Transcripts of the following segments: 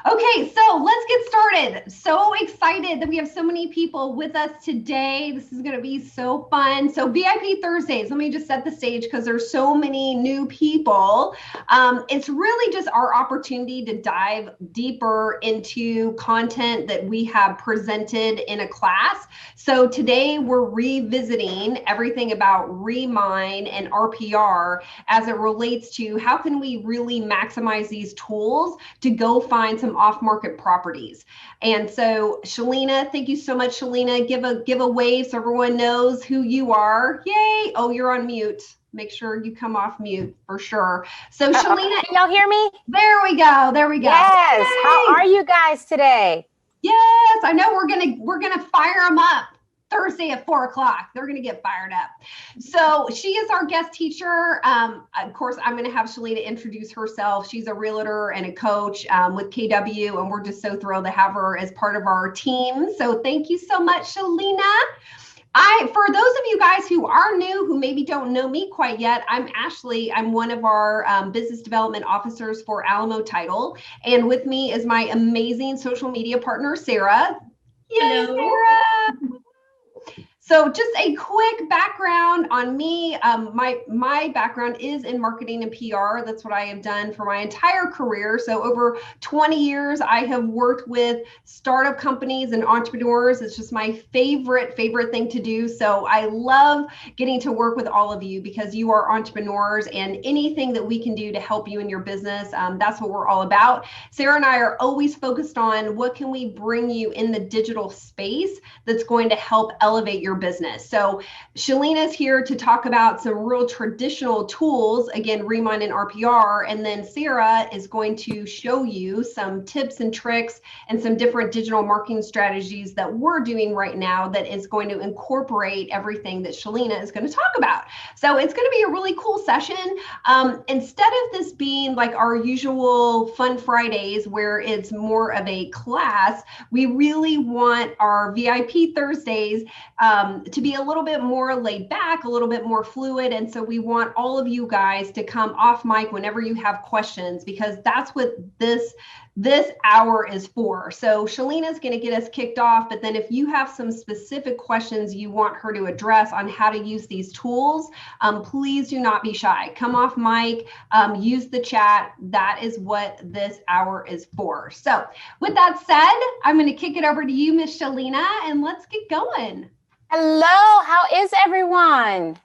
Okay, so let's get started. So excited that we have so many people with us today. This is going to be so fun. So VIP Thursdays, let me just set the stage because there's so many new people. It's really just our opportunity to dive deeper into content that we have presented in a class. So today we're revisiting everything about Remine and RPR as it relates to how can we really maximize these tools to go find some off-market properties. And so Shalina, thank you so much, Shalina. Give a wave so everyone knows who you are. Yay. Oh, you're on mute. Make sure you come off mute for sure. So Shalina, can y'all hear me? there we go. There we go. Yes. Yay. How are you guys today? Yes, I know we're gonna fire them up. Thursday at 4 o'clock. They're going to get fired up. So she is our guest teacher. Of course, I'm going to have Shalina introduce herself. She's a realtor and a coach with KW, and we're just so thrilled to have her as part of our team. So thank you so much, Shalina. For those of you guys who are new, who maybe don't know me quite yet, I'm Ashley. I'm one of our business development officers for Alamo Title. And with me is my amazing social media partner, Sarah. Yay, hello, Sarah. So just a quick background on me. My background is in marketing and PR. That's what I have done for my entire career. So over 20 years, I have worked with startup companies and entrepreneurs. It's just my favorite thing to do. So I love getting to work with all of you because you are entrepreneurs, and anything that we can do to help you in your business, that's what we're all about. Sarah and I are always focused on what can we bring you in the digital space that's going to help elevate your business. So Shalina's here to talk about some real traditional tools, again, Remine and RPR, and then Sarah is going to show you some tips and tricks and some different digital marketing strategies that we're doing right now that is going to incorporate everything that Shalina is going to talk about. So it's going to be a really cool session. Instead of this being like our usual Fun Fridays where it's more of a class, we really want our VIP Thursdays to be a little bit more laid back, a little bit more fluid. And so we want all of you guys to come off mic whenever you have questions, because that's what this hour is for. So Shalina's going to get us kicked off, but then if you have some specific questions you want her to address on how to use these tools, please do not be shy. Come off mic, use the chat. That is what this hour is for. So with that said, I'm going to kick it over to you, Miss Shalina, and let's get going. Hello, how is everyone?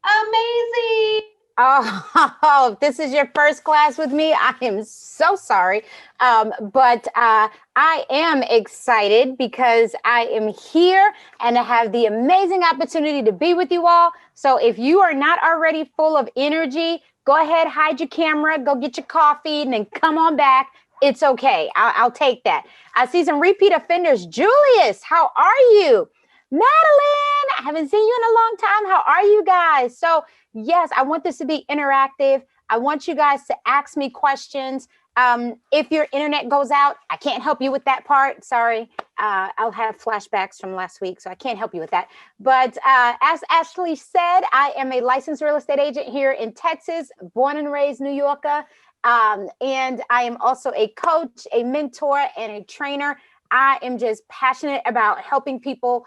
Amazing. Oh, this is your first class with me. I am so sorry. But I am excited because I am here and I have the amazing opportunity to be with you all. So if you are not already full of energy, go ahead, hide your camera, go get your coffee, and then come on back. It's okay. I'll take that. I see some repeat offenders. Julius, how are you? Madeline, I haven't seen you in a long time. How are you guys? So yes, I want this to be interactive. I want you guys to ask me questions. If your internet goes out, I can't help you with that part. Sorry. I'll have flashbacks from last week, so I can't help you with that. But as Ashley said, I am a licensed real estate agent here in Texas, born and raised New Yorker. And I am also a coach, a mentor, and a trainer. I am just passionate about helping people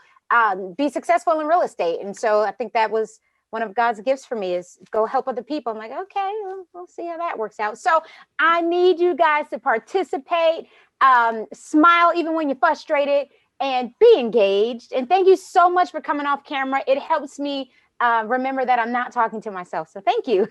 be successful in real estate. And so I think that was one of God's gifts for me, is go help other people. I'm like, okay, we'll see how that works out. So I need you guys to participate, smile even when you're frustrated, and be engaged. And thank you so much for coming off camera. It helps me remember that I'm not talking to myself. So thank you.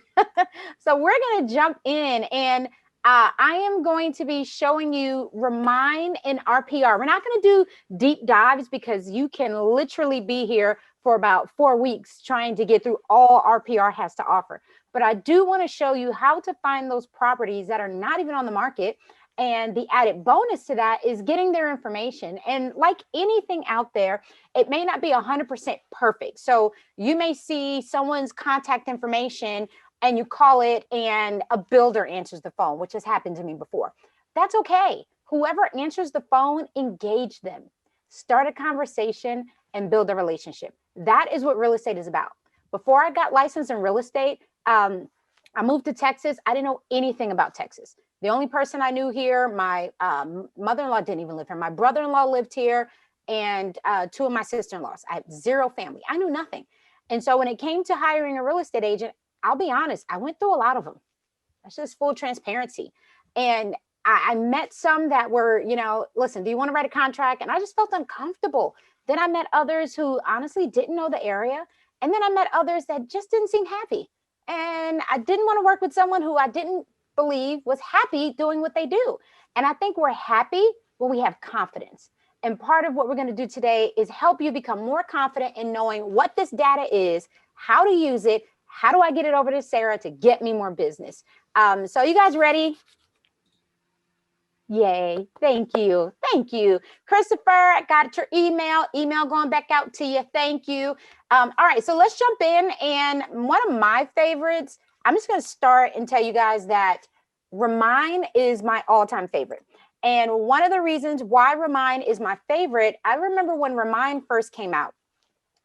So we're going to jump in, and I am going to be showing you Remine and RPR. We're not going to do deep dives because you can literally be here for about 4 weeks trying to get through all RPR has to offer. But I do want to show you how to find those properties that are not even on the market. And the added bonus to that is getting their information. And like anything out there, it may not be 100% perfect. So you may see someone's contact information and you call it and a builder answers the phone, which has happened to me before. That's okay. Whoever answers the phone, engage them. Start a conversation and build a relationship. That is what real estate is about. Before I got licensed in real estate, I moved to Texas. I didn't know anything about Texas. The only person I knew here, my mother-in-law didn't even live here. My brother-in-law lived here, and two of my sister-in-laws. I had zero family. I knew nothing. And so when it came to hiring a real estate agent, I'll be honest, I went through a lot of them. That's just full transparency. And I met some that were, you know, listen, do you want to write a contract? And I just felt uncomfortable. Then I met others who honestly didn't know the area. And then I met others that just didn't seem happy. And I didn't want to work with someone who I didn't believe was happy doing what they do. And I think we're happy when we have confidence. And part of what we're going to do today is help you become more confident in knowing what this data is, how to use it, how do I get it over to Sarah to get me more business. So you guys ready? Yay. Thank you. Thank you. Christopher, I got your email going back out to you. Thank you. All right, so let's jump in. And one of my favorites, I'm just going to start and tell you guys that Remine is my all-time favorite. And one of the reasons why Remine is my favorite, I remember when Remine first came out,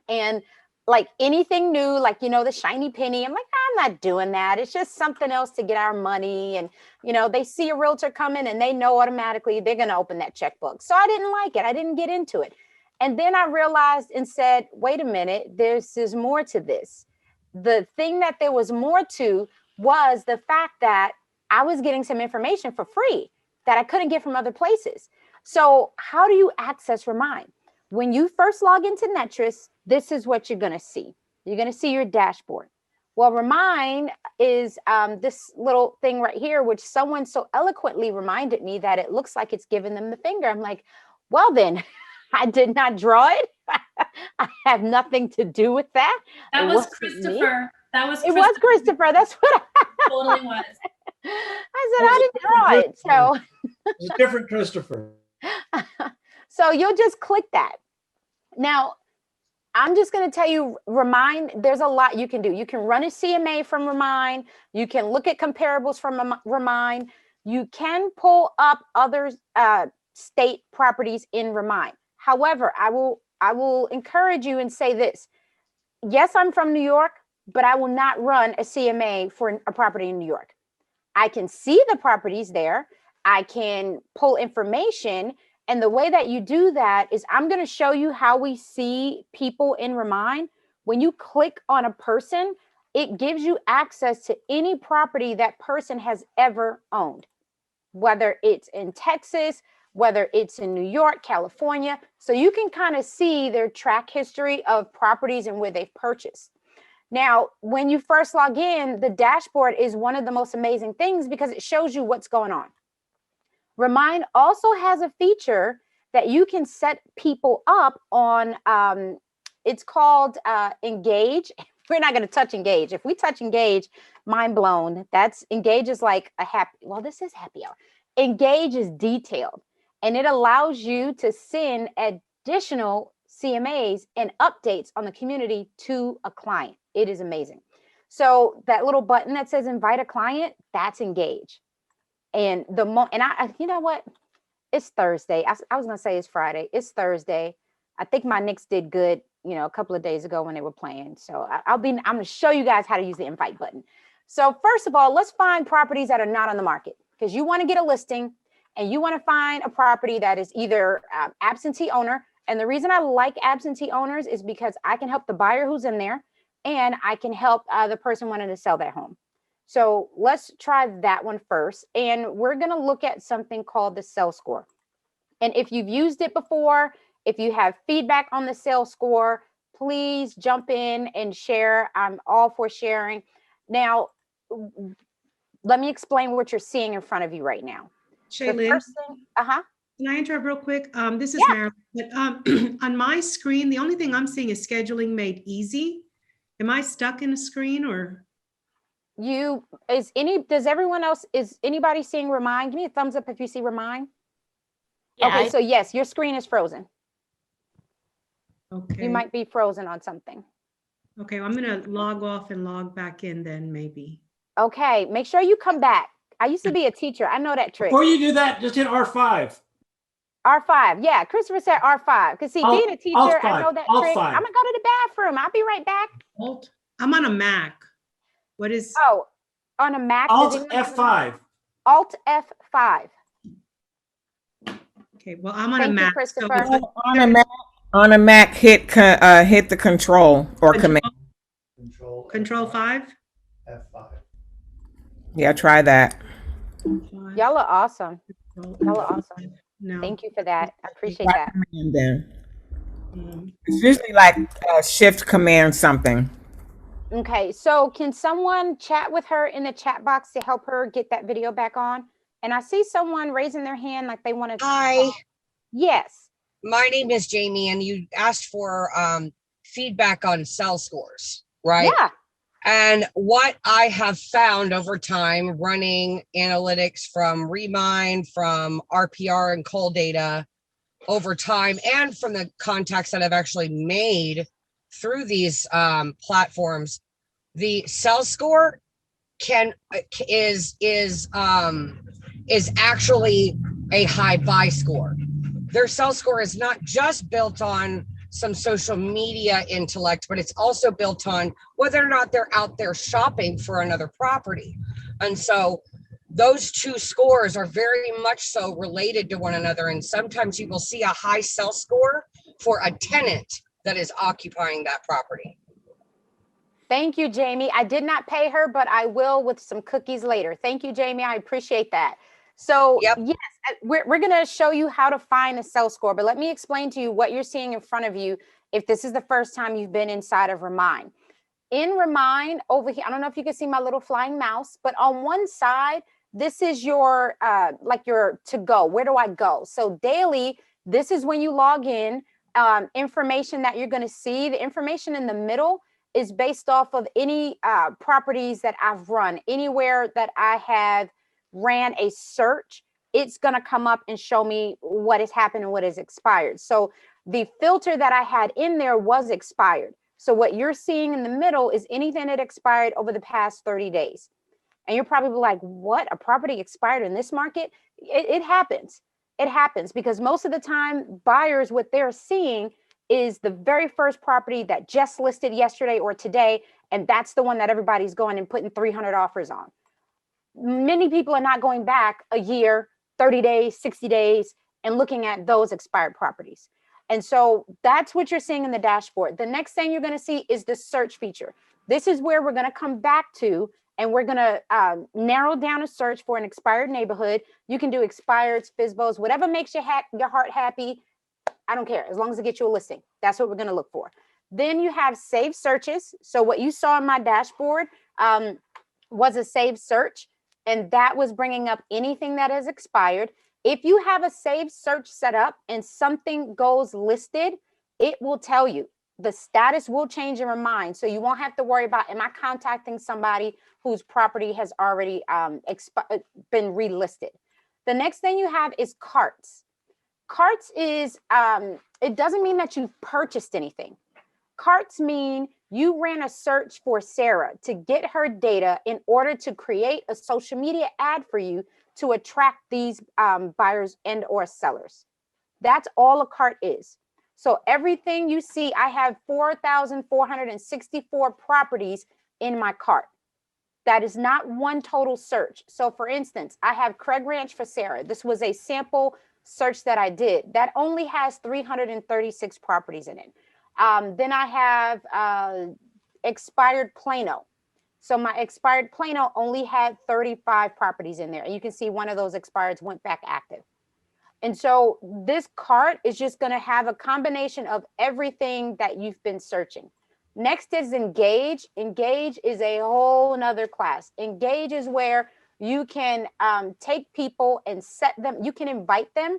and like anything new, like, you know, the shiny penny, I'm like, I'm not doing that. It's just something else to get our money. And, you know, they see a realtor coming and they know automatically they're going to open that checkbook. So I didn't like it. I didn't get into it. And then I realized and said, wait a minute, there's more to this. The thing that there was more to was the fact that I was getting some information for free that I couldn't get from other places. So how do you access Remine? When you first log into Netris, this is what you're going to see. You're going to see your dashboard. Well, Remine is this little thing right here, which someone so eloquently reminded me that it looks like it's giving them the finger. I'm like, well, then I did not draw it. I have nothing to do with that. That was Christopher. That was Christopher. It was Christopher. That's what totally was. I said, I didn't draw it. So it's a different Christopher. So you'll just click that. Now, I'm just going to tell you, Remine, there's a lot you can do. You can run a CMA from Remine. You can look at comparables from Remine. You can pull up other state properties in Remine. However, I will encourage you and say this. Yes, I'm from New York, but I will not run a CMA for a property in New York. I can see the properties there. I can pull information. And the way that you do that is I'm going to show you how we see people in Remine. When you click on a person, it gives you access to any property that person has ever owned, whether it's in Texas, whether it's in New York, California. So you can kind of see their track history of properties and where they've purchased. Now, when you first log in, the dashboard is one of the most amazing things because it shows you what's going on. Remine also has a feature that you can set people up on. It's called Engage. We're not going to touch Engage. If we touch Engage, mind blown. That's Engage is like a happy. Well, this is happy hour. Engage is detailed, and it allows you to send additional CMAs and updates on the community to a client. It is amazing. So that little button that says invite a client, that's Engage. And you know what? It's Thursday. I was gonna say it's Friday. It's Thursday. I think my Knicks did good, you know, a couple of days ago when they were playing. So I'm gonna show you guys how to use the invite button. So first of all, let's find properties that are not on the market because you want to get a listing and you want to find a property that is either absentee owner. And the reason I like absentee owners is because I can help the buyer who's in there and I can help the person wanting to sell their home. So let's try that one first. And we're going to look at something called the sales score. And if you've used it before, if you have feedback on the sales score, please jump in and share. I'm all for sharing. Now, let me explain what you're seeing in front of you right now. Shaylin, can I interrupt real quick? This is Marilyn. But, on my screen, the only thing I'm seeing is scheduling made easy. Am I stuck in a screen or? Is anybody seeing Remine? Give me a thumbs up if you see Remine. Yeah, okay, so yes, your screen is frozen. Okay. You might be frozen on something. Okay, well, I'm gonna log off and log back in then maybe. Okay, make sure you come back. I used to be a teacher. I know that trick. Before you do that, just hit R5. R5, yeah, Christopher said R5. Because see, being a teacher, I know that trick. I'm gonna go to the bathroom. I'll be right back. I'm on a Mac. What is? Oh, on a Mac. Alt F5. Alt F5. Okay, well, I'm on a Thank you, Mac. Christopher. So On a Mac, hit the control or command. Control 5. F5. Yeah, try that. Y'all are awesome. Y'all are awesome. No. Thank you for that. I appreciate that. Command then. It's usually like shift command something. Okay, so can someone chat with her in the chat box to help her get that video back on? And I see someone raising their hand like they want to. Hi, Yes. my name is Jamie, and you asked for feedback on cell scores, right? Yeah. And what I have found over time running analytics from Remine, from RPR and cold data over time, and from the contacts that I've actually made through these platforms, the cell score is actually a high buy score. Their cell score is not just built on some social media intellect, but it's also built on whether or not they're out there shopping for another property. And so those two scores are very much so related to one another. And sometimes you will see a high cell score for a tenant that is occupying that property. Thank you, Jamie. I did not pay her, but I will with some cookies later. Thank you, Jamie. I appreciate that. So Yep. yes, we're going to show you how to find a cell score, but let me explain to you what you're seeing in front of you if this is the first time you've been inside of Remine. In Remine over here, I don't know if you can see my little flying mouse, but on one side, this is your like your to go. Where do I go? So daily, this is when you log in, information that you're going to see. The information in the middle is based off of any properties that I've run. Anywhere that I have ran a search, it's going to come up and show me what has happened and what has expired. So the filter that I had in there was expired. So what you're seeing in the middle is anything that expired over the past 30 days. And you're probably like, what? A property expired in this market? It happens. It happens because most of the time buyers, what they're seeing is the very first property that just listed yesterday or today. And that's the one that everybody's going and putting 300 offers on. Many people are not going back a year, 30 days, 60 days, and looking at those expired properties. And so that's what you're seeing in the dashboard. The next thing you're going to see is the search feature. This is where we're going to come back to, and we're going to narrow down a search for an expired neighborhood. You can do expireds, FSBOs, whatever makes your heart happy. I don't care, as long as it gets you a listing. That's what we're going to look for. Then you have saved searches. So what you saw in my dashboard was a saved search, and that was bringing up anything that has expired. If you have a saved search set up and something goes listed, it will tell you. The status will change in Remine. So you won't have to worry about, am I contacting somebody whose property has already been relisted? The next thing you have is carts. Carts is, it doesn't mean that you've purchased anything. Carts mean you ran a search for Sarah to get her data in order to create a social media ad for you to attract these buyers and or sellers. That's all a cart is. So everything you see, I have 4,464 properties in my cart. That is not one total search. So for instance, I have Craig Ranch for Sarah. This was a sample search that I did. That only has 336 properties in it. Then I have expired Plano. So my expired Plano only had 35 properties in there. And you can see one of those expireds went back active. And so this cart is just going to have a combination of everything that you've been searching. Next is Engage. Engage is a whole nother class. Engage is where you can take people and set them, you can invite them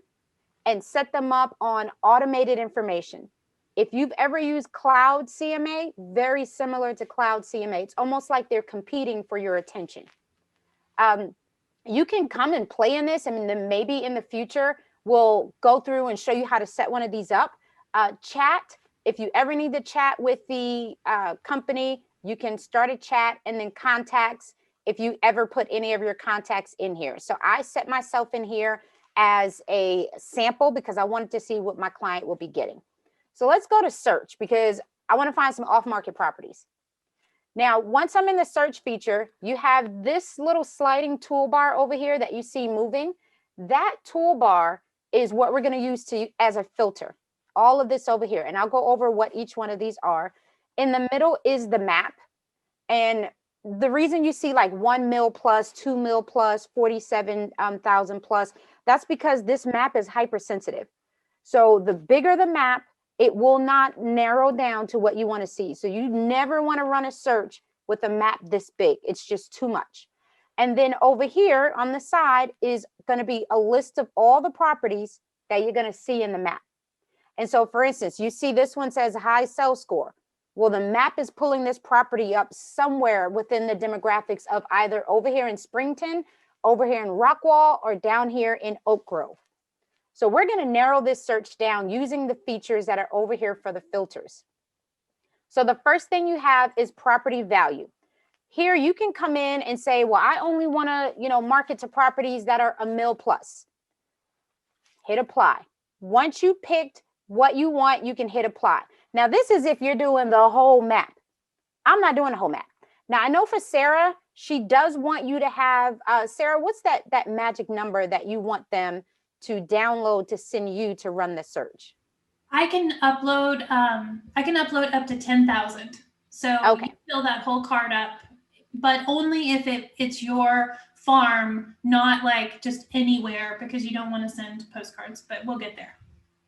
and set them up on automated information. If you've ever used Cloud CMA, very similar to Cloud CMA. It's almost like they're competing for your attention. You can come and play in this, and then maybe in the future, we'll go through and show you how to set one of these up. Chat, if you ever need to chat with the company, you can start a chat, and then contacts, if you ever put any of your contacts in here. So I set myself in here as a sample because I wanted to see what my client will be getting. So let's go to search because I want to find some off-market properties. Now, once I'm in the search feature, you have this little sliding toolbar over here that you see moving. That toolbar is what we're going to use as a filter. All of this over here. And I'll go over what each one of these are. In the middle is the map. And the reason you see like 1 mil plus, 2 mil plus, 47,000 plus, that's because this map is hypersensitive. So the bigger the map, it will not narrow down to what you want to see. So you never want to run a search with a map this big. It's just too much. And then over here on the side is going to be a list of all the properties that you're going to see in the map. And so, for instance, you see this one says high sell score. Well, the map is pulling this property up somewhere within the demographics of either over here in Springton, over here in Rockwall, or down here in Oak Grove. So we're going to narrow this search down using the features that are over here for the filters. So the first thing you have is property value. Here you can come in and say, well, I only want to, market to properties that are $1 million plus. Hit apply. Once you picked what you want, you can hit apply. Now, this is if you're doing the whole map. I'm not doing the whole map. Now, I know for Sarah, she does want you to have, Sarah, what's that magic number that you want them to download to send you to run the search? I can upload up to 10,000. So okay. You fill that whole card up, but only if it's your farm, not like just anywhere, because you don't want to send postcards, but we'll get there.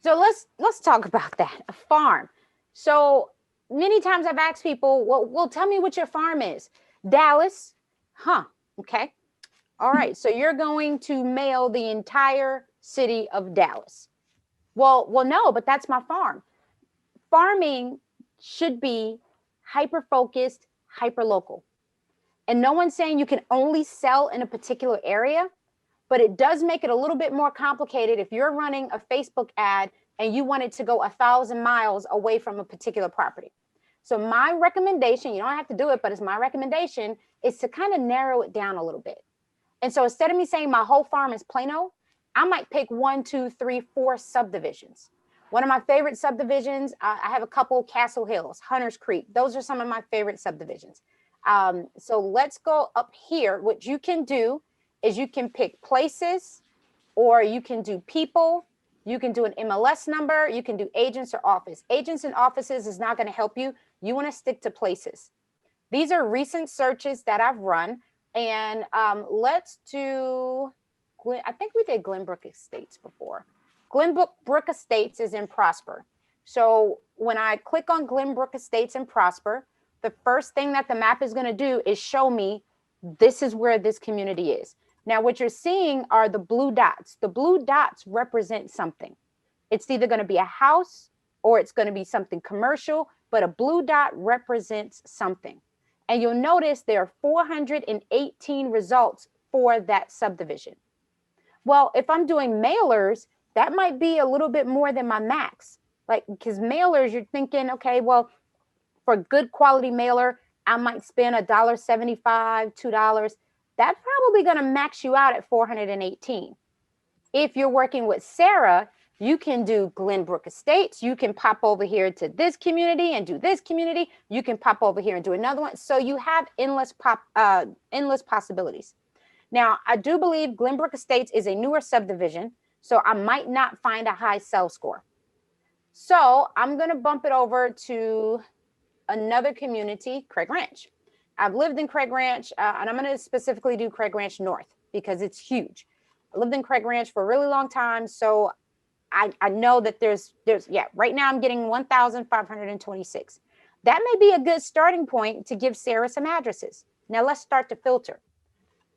So let's talk about that, a farm. So many times I've asked people, well, tell me what your farm is. Dallas, okay. All right, so you're going to mail the entire city of Dallas. Well, no, but that's my farm. Farming should be hyper-focused, hyper-local. And no one's saying you can only sell in a particular area, but it does make it a little bit more complicated if you're running a Facebook ad and you want it to go 1,000 miles away from a particular property. So my recommendation, you don't have to do it, but it's my recommendation, is to kind of narrow it down a little bit. And so instead of me saying my whole farm is Plano, I might pick 1, 2, 3, 4 subdivisions. One of my favorite subdivisions, I have a couple, Castle Hills, Hunters Creek. Those are some of my favorite subdivisions. So let's go up here. What you can do is you can pick places, or you can do people. You can do an MLS number. You can do agents or office. Agents and offices is not going to help you. You want to stick to places. These are recent searches that I've run. And let's do, I think we did Glenbrook Estates before. Glenbrook Estates is in Prosper. So when I click on Glenbrook Estates in Prosper, the first thing that the map is going to do is show me this is where this community is. Now, what you're seeing are the blue dots. The blue dots represent something. It's either going to be a house or it's going to be something commercial, but a blue dot represents something. And you'll notice there are 418 results for that subdivision. Well, if I'm doing mailers, that might be a little bit more than my max. Like, because mailers, you're thinking, okay, well, for a good quality mailer, I might spend $1.75, $2. That's probably going to max you out at 418. If you're working with Sarah, you can do Glenbrook Estates. You can pop over here to this community and do this community. You can pop over here and do another one. So you have endless possibilities. Now, I do believe Glenbrook Estates is a newer subdivision, so I might not find a high sell score. So I'm going to bump it over to another community, Craig Ranch. I've lived in Craig Ranch, and I'm going to specifically do Craig Ranch North because it's huge. I lived in Craig Ranch for a really long time, so I know that there's right now I'm getting 1,526. That may be a good starting point to give Sarah some addresses. Now let's start to filter.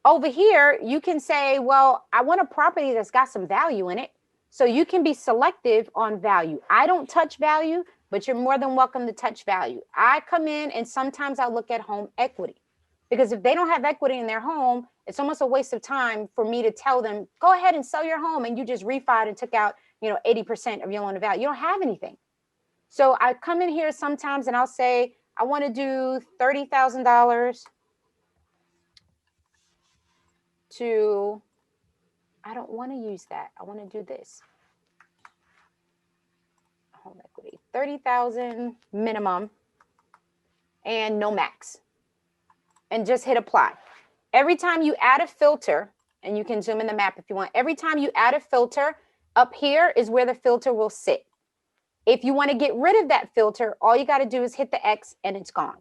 Over here, you can say, well, I want a property that's got some value in it. So you can be selective on value. I don't touch value, but you're more than welcome to touch value. I come in and sometimes I look at home equity, because if they don't have equity in their home, it's almost a waste of time for me to tell them, go ahead and sell your home, and you just refied and took out 80% of your loan to value. You don't have anything. So I come in here sometimes and I'll say, I want to do $30,000 to, I don't want to use that. I want to do this. Home equity, 30,000 minimum and no max. and just hit apply. Every time you add a filter, and you can zoom in the map if you want, every time you add a filter, up here is where the filter will sit. If you want to get rid of that filter, all you got to do is hit the X and it's gone.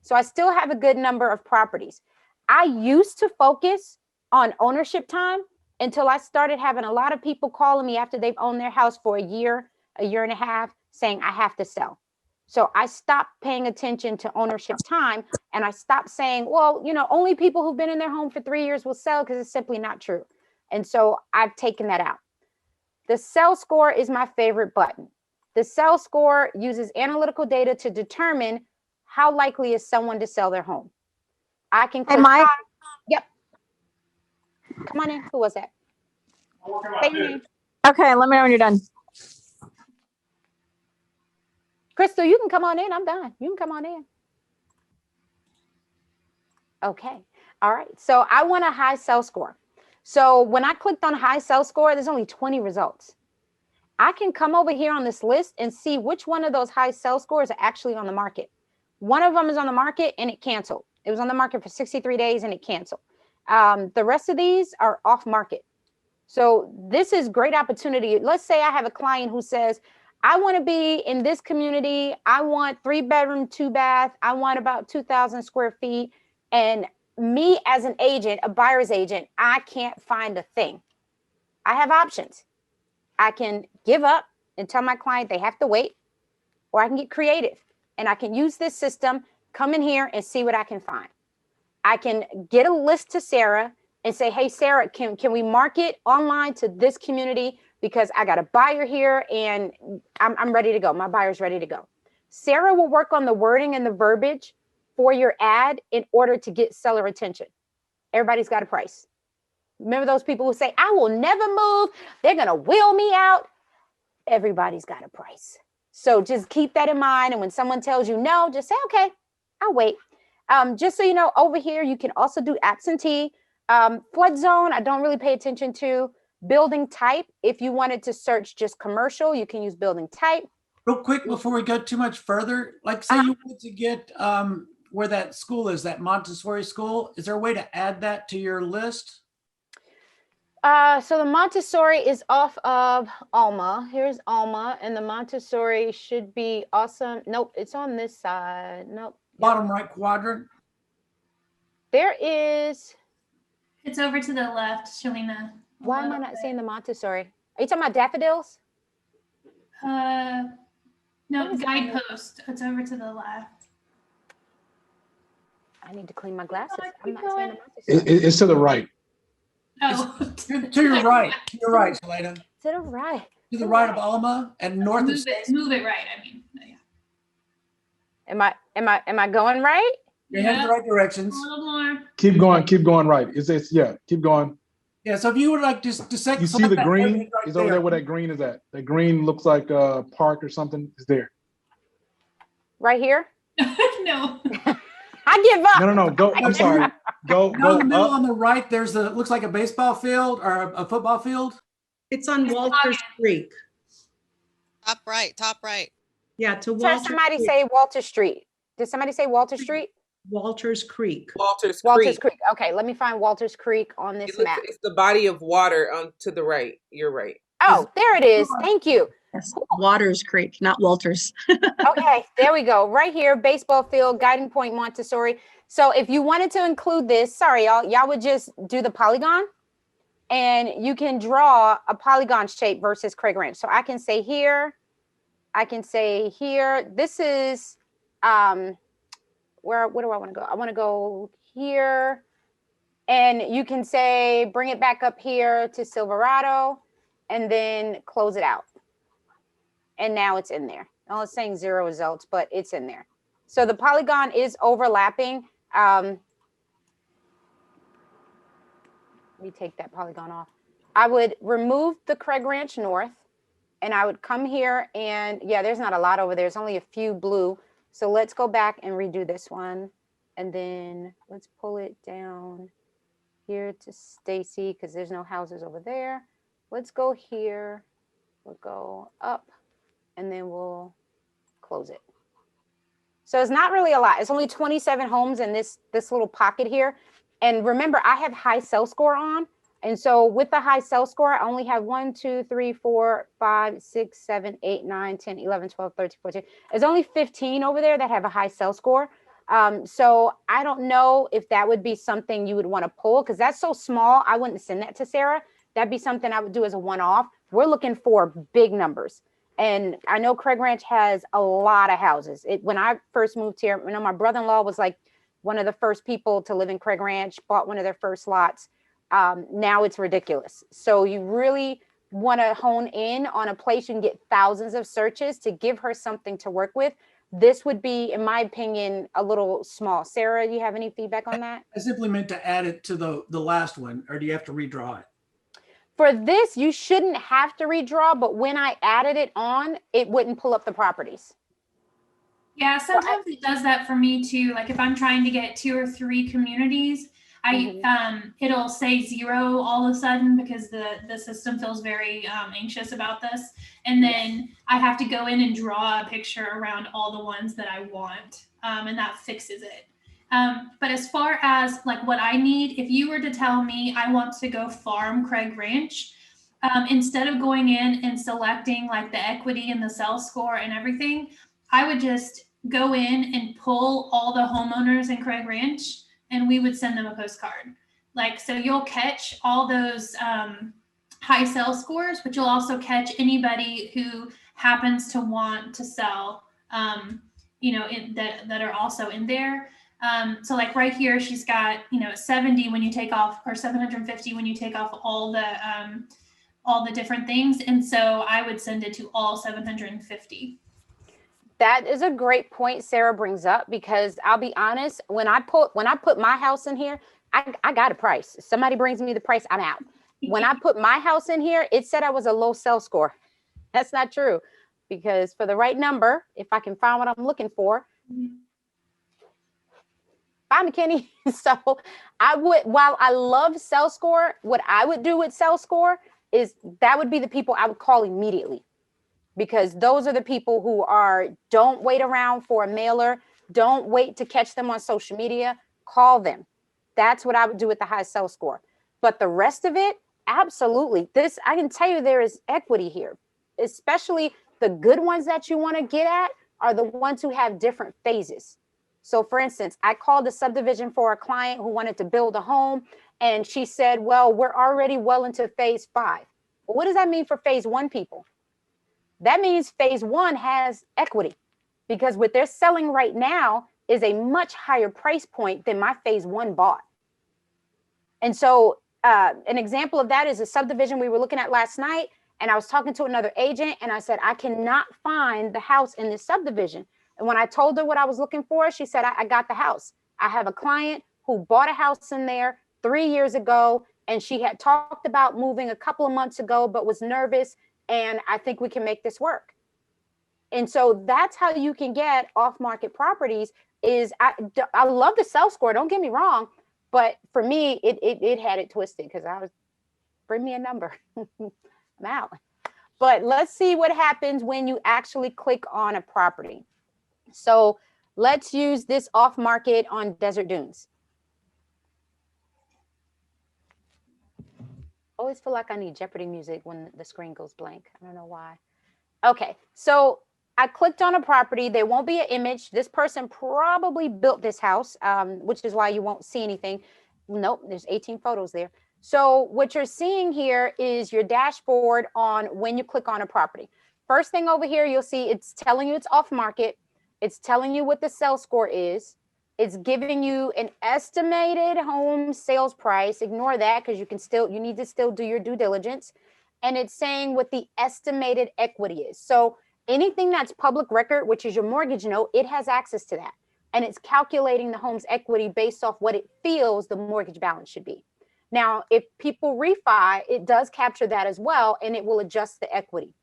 So I still have a good number of properties. I used to focus on ownership time until I started having a lot of people calling me after they've owned their house for a year and a half, saying I have to sell. So I stopped paying attention to ownership time, and I stopped saying, well, you know, only people who've been in their home for 3 years will sell, because it's simply not true. And so I've taken that out. The sell score is my favorite button. The sell score uses analytical data to determine how likely is someone to sell their home. I can click. Hey, Mike. Yep. Come on in. Who was that? Say your name. Okay, let me know when you're done. Crystal, you can come on in. I'm done. You can come on in. Okay. All right. So I want a high sell score. So when I clicked on high sell score, there's only 20 results. I can come over here on this list and see which one of those high sell scores are actually on the market. One of them is on the market and it canceled. It was on the market for 63 days and it canceled. The rest of these are off market. So this is great opportunity. Let's say I have a client who says, I want to be in this community. I want 3-bedroom, 2-bath. I want about 2,000 square feet. And me as an agent, a buyer's agent, I can't find a thing. I have options. I can give up and tell my client they have to wait, or I can get creative and I can use this system, come in here and see what I can find. I can get a list to Sarah and say, hey, Sarah, can we market online to this community? Because I got a buyer here and I'm ready to go. My buyer's ready to go. Sarah will work on the wording and the verbiage for your ad in order to get seller attention. Everybody's got a price. Remember those people who say, I will never move. They're going to wheel me out. Everybody's got a price. So just keep that in mind. And when someone tells you no, just say, okay, I'll wait. Just so you know, over here, you can also do absentee. Flood zone, I don't really pay attention to. Building type, if you wanted to search just commercial, you can use building type. Real quick, before we go too much further, like say you wanted to get where that school is, that Montessori school, is there a way to add that to your list? So the Montessori is off of Alma. Here's Alma, and the Montessori should be awesome. Nope, it's on this side. Nope. Bottom right quadrant. There is. It's over to the left, Shalina. Why am I not seeing the Montessori? Are you talking about daffodils? No, guidepost. It's over to the left. I need to clean my glasses. I'm not seeing the Montessori. It's to the right. Oh, To your right. To your right, Selena. To the right. To the right of Alma and north of move it right. I mean, yeah. Am I going right? You're heading the right directions. A little more. Keep going right. It's yeah, keep going. Yeah, so if you would like just to You see the green is over there where that green is at. That green looks like a park or something. Is there. Right here? No. I give up. No. Go. I'm sorry. Go in the middle up. on the right, there's a looks like a baseball field or a football field. It's on Walters Creek. Top right, top right. Yeah, to Did Walters somebody Creek. say Walter Street? Did somebody say Walter Street? Walters Creek. Walters Walters Creek. Creek. Okay, let me find Walters Creek on this map. It's the body of water to the right. You're right. Oh, there it is. Thank you. Yes, Waters Creek, not Walters. Okay, there we go. Right here, baseball field, guiding point Montessori. So if you wanted to include this, sorry, y'all would just do the polygon and you can draw a polygon shape versus Craig Ranch. So I can say here, I can say here, this is, where do I want to go? I want to go here, and you can say, bring it back up here to Silverado and then close it out. And now it's in there. Oh, it's saying 0 results, but it's in there. So the polygon is overlapping. Let me take that polygon off. I would remove the Craig Ranch North and I would come here and yeah, there's not a lot over there. There's only a few blue. So let's go back and redo this one. And then let's pull it down here to Stacy because there's no houses over there. Let's go here. We'll go up and then we'll close it. So it's not really a lot. It's only 27 homes in this little pocket here. And remember, I have high sell score on. And so with the high sell score, I only have 1, 2, 3, 4, 5, 6, 7, 8, 9, 10, 11, 12, 13, 14. There's only 15 over there that have a high sell score. So I don't know if that would be something you would want to pull, because that's so small. I wouldn't send that to Sarah. That'd be something I would do as a one-off. We're looking for big numbers. And I know Craig Ranch has a lot of houses. When I first moved here, you know, my brother-in-law was like one of the first people to live in Craig Ranch, bought one of their first lots. Now it's ridiculous. So you really want to hone in on a place you can get thousands of searches to give her something to work with. This would be, in my opinion, a little small. Sarah, do you have any feedback on that? I simply meant to add it to the last one, or do you have to redraw it? For this, you shouldn't have to redraw, but when I added it on, it wouldn't pull up the properties. Yeah, sometimes it does that for me too. Like if I'm trying to get 2 or 3 communities, it'll say 0 all of a sudden because the system feels very anxious about this. And then I have to go in and draw a picture around all the ones that I want, and that fixes it. But as far as like what I need, if you were to tell me I want to go farm Craig Ranch, instead of going in and selecting like the equity and the sell score and everything, I would just go in and pull all the homeowners in Craig Ranch and we would send them a postcard. Like, so you'll catch all those high sell scores, but you'll also catch anybody who happens to want to sell, that are also in there. So like right here, she's got, 70 when you take off, or 750 when you take off all the different things. And so I would send it to all 750. That is a great point Sarah brings up, because I'll be honest, when I put my house in here, I got a price. If somebody brings me the price, I'm out. When I put my house in here, it said I was a low sell score. That's not true, because for the right number, if I can find what I'm looking for, bye, McKinney. So while I love sell score, what I would do with sell score is that would be the people I would call immediately. Because those are the people who don't wait around for a mailer. Don't wait to catch them on social media. Call them. That's what I would do with the high sell score. But the rest of it, absolutely. I can tell you there is equity here, especially the good ones that you want to get at are the ones who have different phases. So for instance, I called a subdivision for a client who wanted to build a home. And she said, well, we're already well into phase 5. Well, what does that mean for phase 1 people? That means phase 1 has equity, because what they're selling right now is a much higher price point than my phase 1 bought. And so an example of that is a subdivision we were looking at last night. And I was talking to another agent and I said, I cannot find the house in this subdivision. And when I told her what I was looking for, she said, I got the house. I have a client who bought a house in there 3 years ago. And she had talked about moving a couple of months ago, but was nervous. And I think we can make this work. And so that's how you can get off-market properties. I love the sell score, don't get me wrong, but for me, it had it twisted because bring me a number. I'm out. But let's see what happens when you actually click on a property. So let's use this off-market on Desert Dunes. Always feel like I need Jeopardy music when the screen goes blank. I don't know why. Okay, so I clicked on a property. There won't be an image. This person probably built this house, which is why you won't see anything. Nope, there's 18 photos there. So what you're seeing here is your dashboard on when you click on a property. First thing over here, you'll see it's telling you it's off market. It's telling you what the sell score is. It's giving you an estimated home sales price. Ignore that because you need to still do your due diligence. And it's saying what the estimated equity is. So anything that's public record, which is your mortgage note, it has access to that. And it's calculating the home's equity based off what it feels the mortgage balance should be. Now, if people refi, it does capture that as well, and it will adjust the equity.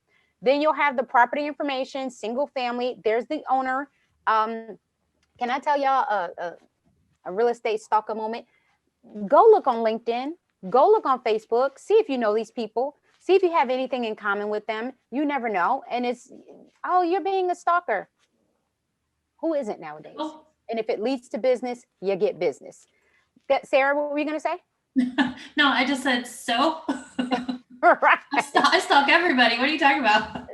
Then you'll have the property information, single family. There's the owner. Can I tell y'all a real estate stalker moment? Go look on LinkedIn. Go look on Facebook. See if you know these people. See if you have anything in common with them. You never know. And you're being a stalker. Who isn't nowadays? Oh. And if it leads to business, you get business. Sarah, what were you going to say? No, I just said so. Right. I stalk everybody. What are you talking about?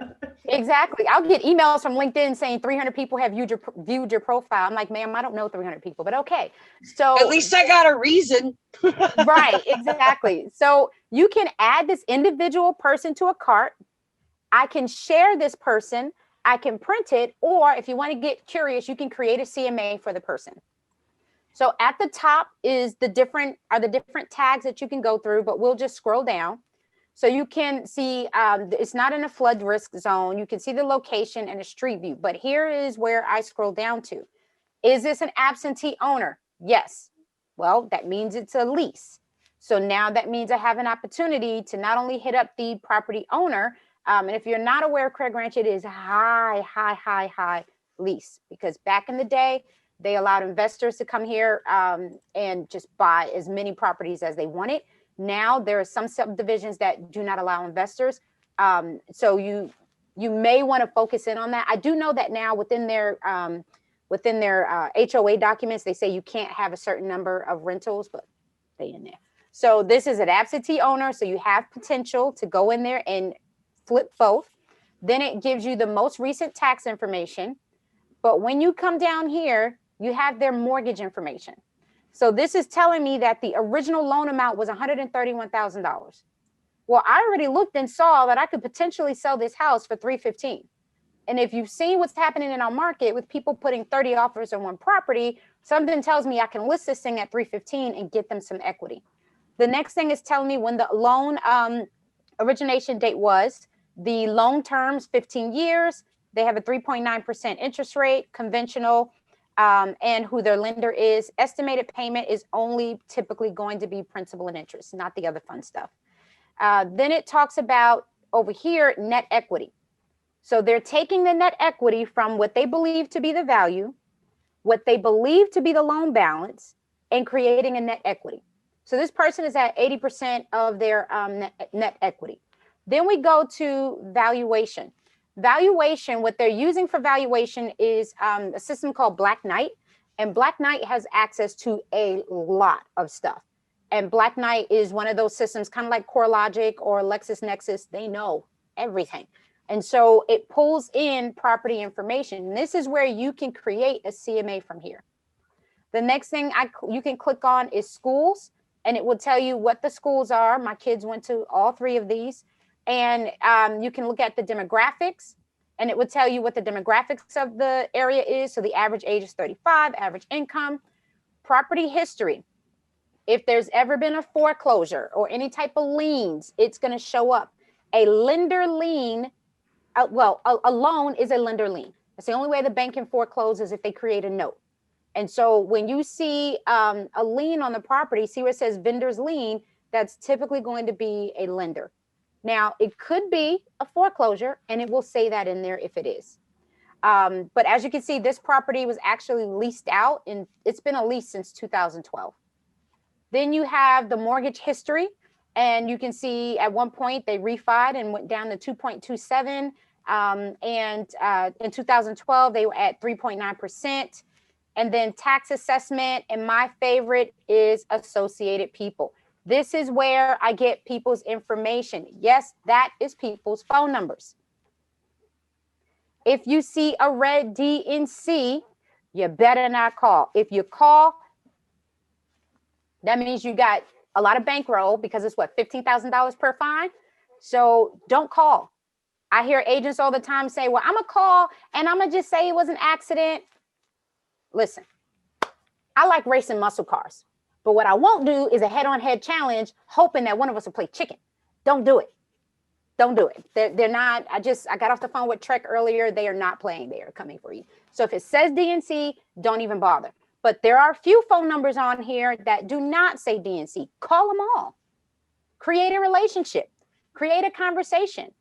Exactly. I'll get emails from LinkedIn saying 300 people have viewed your profile. I'm like, ma'am, I don't know 300 people, but okay. So at least I got a reason. Right, exactly. So you can add this individual person to a cart. I can share this person. I can print it, or if you want to get curious, you can create a CMA for the person. So at the top is the different tags that you can go through, but we'll just scroll down. So you can see it's not in a flood risk zone. You can see the location and a street view, but here is where I scroll down to. Is this an absentee owner? Yes. Well, that means it's a lease. So now that means I have an opportunity to not only hit up the property owner, and if you're not aware of Craig Ranch, it is high lease, because back in the day, they allowed investors to come here and just buy as many properties as they wanted. Now there are some subdivisions that do not allow investors. So you may want to focus in on that. I do know that now within their HOA documents, they say you can't have a certain number of rentals, but they in there. So this is an absentee owner. So you have potential to go in there and flip both. Then it gives you the most recent tax information. But when you come down here, you have their mortgage information. So this is telling me that the original loan amount was $131,000. Well, I already looked and saw that I could potentially sell this house for $315,000. And if you've seen what's happening in our market with people putting 30 offers on one property, something tells me I can list this thing at $315,000 and get them some equity. The next thing is telling me when the loan origination date was. The loan terms, 15 years. They have a 3.9% interest rate, conventional, and who their lender is. Estimated payment is only typically going to be principal and interest, not the other fun stuff. Then it talks about over here, net equity. So they're taking the net equity from what they believe to be the value, what they believe to be the loan balance, and creating a net equity. So this person is at 80% of their net equity. Then we go to valuation. Valuation, what they're using for valuation is a system called Black Knight. And Black Knight has access to a lot of stuff. And Black Knight is one of those systems, kind of like CoreLogic or LexisNexis. They know everything. And so it pulls in property information. And this is where you can create a CMA from here. The next thing you can click on is schools, and it will tell you what the schools are. My kids went to all three of these. And you can look at the demographics, and it will tell you what the demographics of the area is. So the average age is 35, average income, property history. If there's ever been a foreclosure or any type of liens, it's going to show up. A lender lien, a loan is a lender lien. That's the only way the bank can foreclose is if they create a note. And so when you see a lien on the property, see where it says vendor's lien, that's typically going to be a lender. Now, it could be a foreclosure, and it will say that in there if it is. But as you can see, this property was actually leased out, and it's been a lease since 2012. Then you have the mortgage history, and you can see at one point they refied and went down to 2.27. And in 2012, they were at 3.9%. And then tax assessment, and my favorite is associated people. This is where I get people's information. Yes, that is people's phone numbers. If you see a red DNC, you better not call. If you call, that means you got a lot of bankroll, because it's what, $15,000 per fine? So don't call. I hear agents all the time say, well, I'm going to call and I'm going to just say it was an accident. Listen, I like racing muscle cars. But what I won't do is a head-on-head challenge, hoping that one of us will play chicken. Don't do it. Don't do it. They're not. I got off the phone with Trek earlier. They are not playing. They are coming for you. So if it says DNC, don't even bother. But there are a few phone numbers on here that do not say DNC. Call them all. Create a relationship. Create a conversation.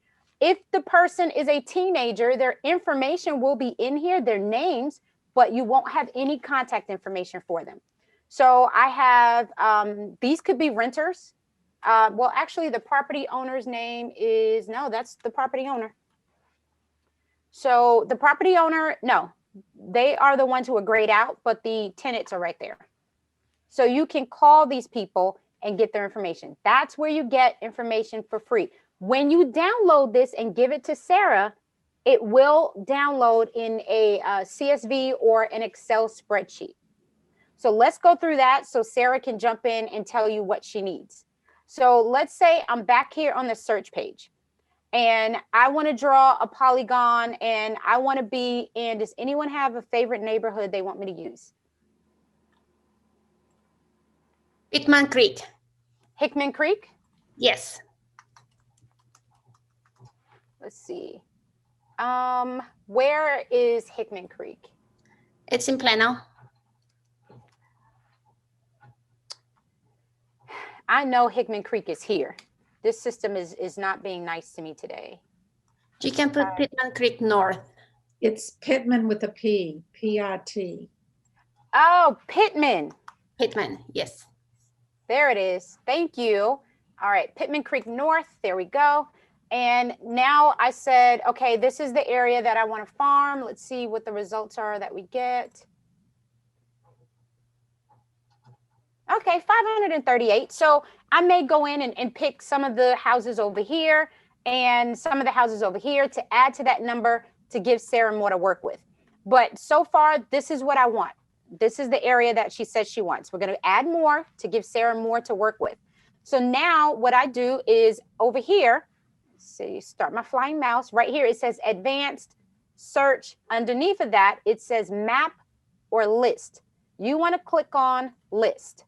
If the person is a teenager, their information will be in here, their names, but you won't have any contact information for them. So I have, these could be renters. Well, actually the property owner's name is, no, that's the property owner. So the property owner, no, they are the ones who are grayed out, but the tenants are right there. So you can call these people and get their information. That's where you get information for free. When you download this and give it to Sarah, it will download in a CSV or an Excel spreadsheet. So let's go through that so Sarah can jump in and tell you what she needs. So let's say I'm back here on the search page and I want to draw a polygon and I want to be in, does anyone have a favorite neighborhood they want me to use? Hickman Creek. Hickman Creek? Yes. Let's see. Where is Hickman Creek? It's in Plano. I know Hickman Creek is here. This system is not being nice to me today. You can put Pittman Creek North. It's Pittman with a P, P-I-T. Oh, Pittman. Pittman, yes. There it is. Thank you. All right, Pittman Creek North. There we go. And now I said, okay, this is the area that I want to farm. Let's see what the results are that we get. Okay, 538. So I may go in and pick some of the houses over here and some of the houses over here to add to that number to give Sarah more to work with. But so far, this is what I want. This is the area that she says she wants. We're going to add more to give Sarah more to work with. So now what I do is over here, see, start my flying mouse. Right here, it says advanced search. Underneath of that, it says map or list. You want to click on list.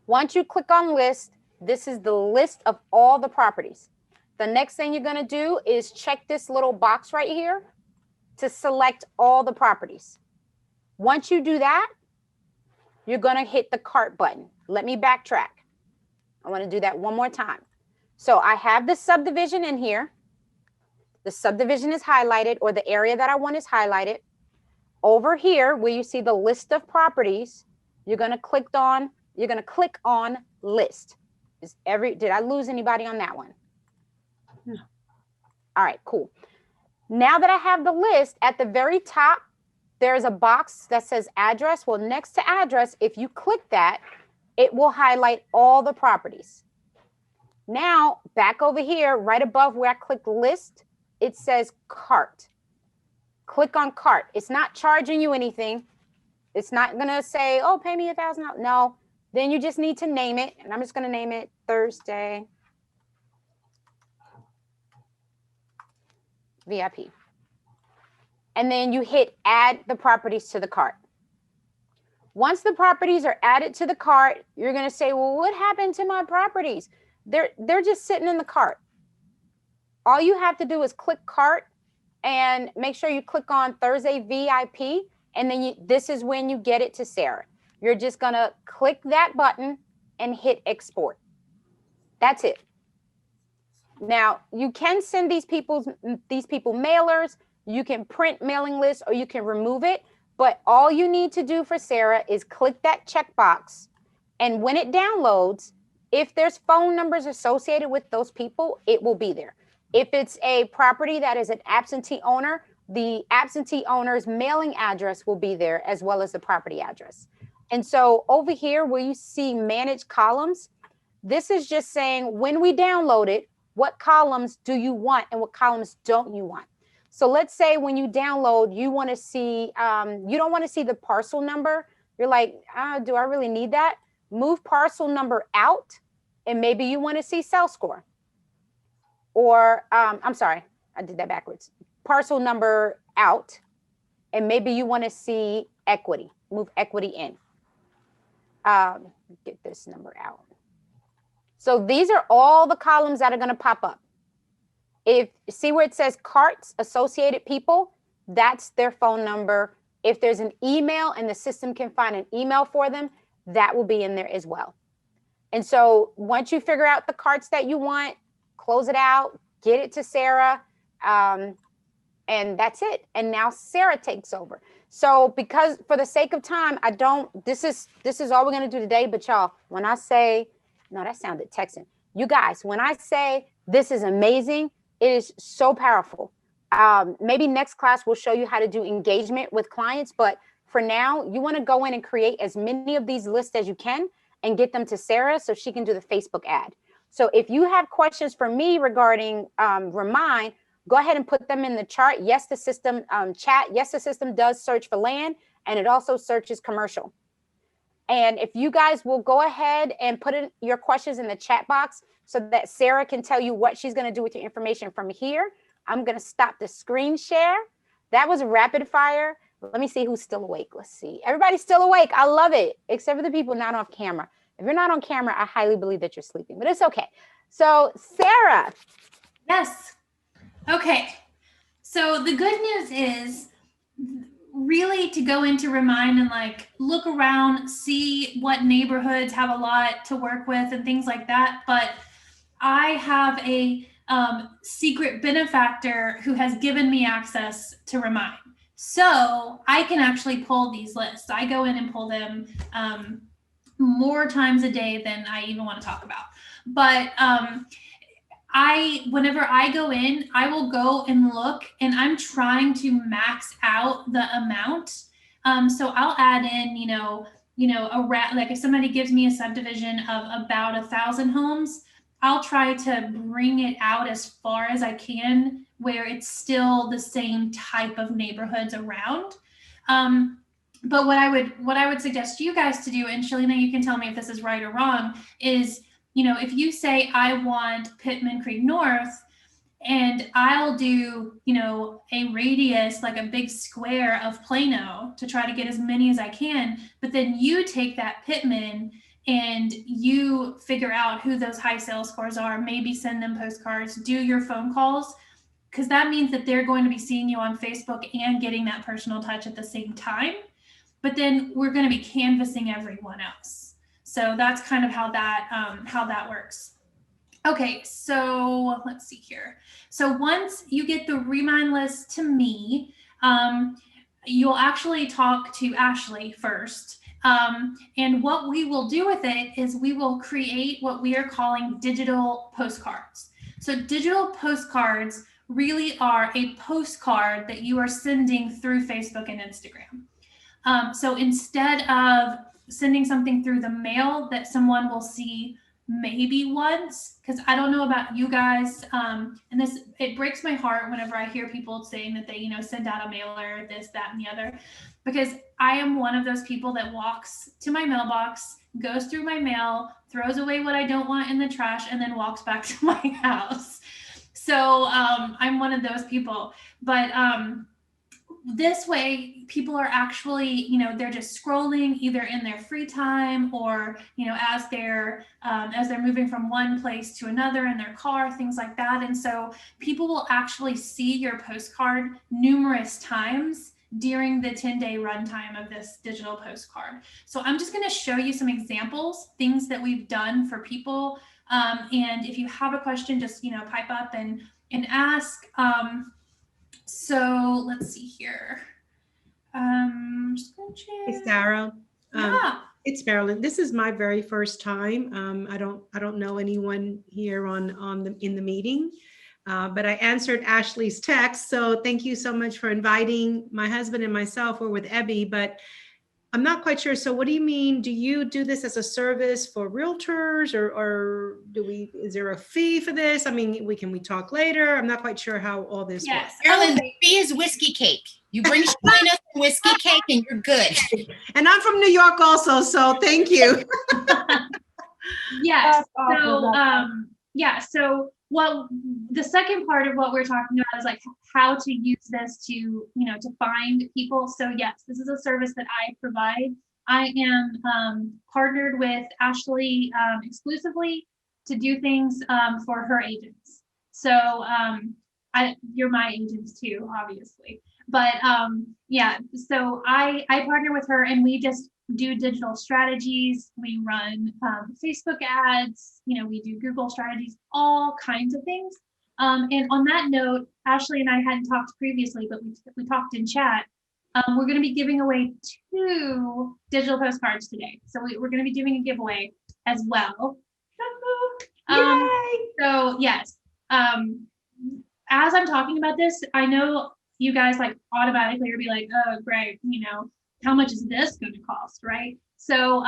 Once you click on list, this is the list of all the properties. The next thing you're going to do is check this little box right here to select all the properties. Once you do that, you're going to hit the cart button. Let me backtrack. I want to do that one more time. So I have the subdivision in here. The subdivision is highlighted, or the area that I want is highlighted. Over here, where you see the list of properties, you're going to click on list. Did I lose anybody on that one? No. All right, cool. Now that I have the list, at the very top, there's a box that says address. Well, next to address, if you click that, it will highlight all the properties. Now, back over here, right above where I click list, it says cart. Click on cart. It's not charging you anything. It's not going to say, oh, pay me $1,000. No, then you just need to name it. And I'm just going to name it Thursday VIP. And then you hit add the properties to the cart. Once the properties are added to the cart, you're going to say, well, what happened to my properties? They're just sitting in the cart. All you have to do is click cart and make sure you click on Thursday VIP. And then this is when you get it to Sarah. You're just going to click that button and hit export. That's it. Now, you can send these people mailers. You can print mailing lists or you can remove it. But all you need to do for Sarah is click that checkbox. And when it downloads, if there's phone numbers associated with those people, it will be there. If it's a property that is an absentee owner, the absentee owner's mailing address will be there as well as the property address. And so over here where you see manage columns, this is just saying when we download it, what columns do you want and what columns don't you want? So let's say when you download, you want to see, you don't want to see the parcel number. You're like, do I really need that? Move parcel number out and maybe you want to see cell score. Or, I'm sorry, I did that backwards. Parcel number out and maybe you want to see equity, move equity in. Get this number out. So these are all the columns that are going to pop up. If see where it says carts, associated people, that's their phone number. If there's an email and the system can find an email for them, that will be in there as well. And so once you figure out the carts that you want, close it out, get it to Sarah, and that's it. And now Sarah takes over. So because for the sake of time, this is all we're going to do today. But y'all, when I say, no, that sounded Texan. You guys, when I say this is amazing, it is so powerful. Maybe next class we'll show you how to do engagement with clients, but for now, you want to go in and create as many of these lists as you can and get them to Sarah so she can do the Facebook ad. So if you have questions for me regarding Remine, go ahead and put them in the chart. Yes, the system chat. Yes, the system does search for land, and it also searches commercial. And if you guys will go ahead and put in your questions in the chat box so that Sarah can tell you what she's going to do with your information from here. I'm going to stop the screen share. That was rapid fire. Let me see who's still awake. Let's see. Everybody's still awake. I love it, except for the people not off camera. If you're not on camera, I highly believe that you're sleeping, but it's okay. So Sarah. Yes. Okay. So the good news is really to go into Remine and like look around, see what neighborhoods have a lot to work with and things like that. But I have a secret benefactor who has given me access to Remine. So I can actually pull these lists. I go in and pull them more times a day than I even want to talk about. But whenever I go in, I will go and look, and I'm trying to max out the amount. So I'll add in, like if somebody gives me a subdivision of about 1,000 homes, I'll try to bring it out as far as I can where it's still the same type of neighborhoods around. But what I would suggest you guys to do, and Shalina, you can tell me if this is right or wrong, is, if you say I want Pittman Creek North, and I'll do, a radius, like a big square of Plano to try to get as many as I can, but then you take that Pittman and you figure out who those high sales scores are, maybe send them postcards, do your phone calls, because that means that they're going to be seeing you on Facebook and getting that personal touch at the same time. But then we're going to be canvassing everyone else. So that's kind of how that works. Okay, so let's see here. So once you get the Remine list to me, you'll actually talk to Ashley first. And what we will do with it is we will create what we are calling digital postcards. So digital postcards really are a postcard that you are sending through Facebook and Instagram. So instead of sending something through the mail that someone will see maybe once, because I don't know about you guys, and it breaks my heart whenever I hear people saying that they send out a mailer, this, that, and the other, because I am one of those people that walks to my mailbox, goes through my mail, throws away what I don't want in the trash, and then walks back to my house. So I'm one of those people. But this way, people are actually, they're just scrolling either in their free time or, as they're moving from one place to another in their car, things like that. And so people will actually see your postcard numerous times during the 10-day runtime of this digital postcard. So I'm just going to show you some examples, things that we've done for people. And if you have a question, just, pipe up and ask. So let's see here. Just gonna check. Hey, Sarah. Yeah. It's Marilyn. This is my very first time. I don't know anyone here in the meeting, but I answered Ashley's text. So thank you so much for inviting my husband and myself. We're with Ebby, but I'm not quite sure. So what do you mean? Do you do this as a service for realtors or is there a fee for this? I mean, can we talk later? I'm not quite sure how all this works. Marilyn, the fee is whiskey cake. You bring Shalina some whiskey cake and you're good. And I'm from New York also, so thank you. Yes. So well, the second part of what we're talking about is like how to use this to, to find people. So yes, this is a service that I provide. I am partnered with Ashley exclusively to do things for her agents. So you're my agents too, obviously. But so I partner with her and we just do digital strategies. We run Facebook ads, we do Google strategies, all kinds of things. And on that note, Ashley and I hadn't talked previously, but we talked in chat. We're going to be giving away 2 digital postcards today. So we're going to be doing a giveaway as well. So yes, as I'm talking about this, I know you guys like automatically are be like, oh, great, you know, how much is this going to cost, right? So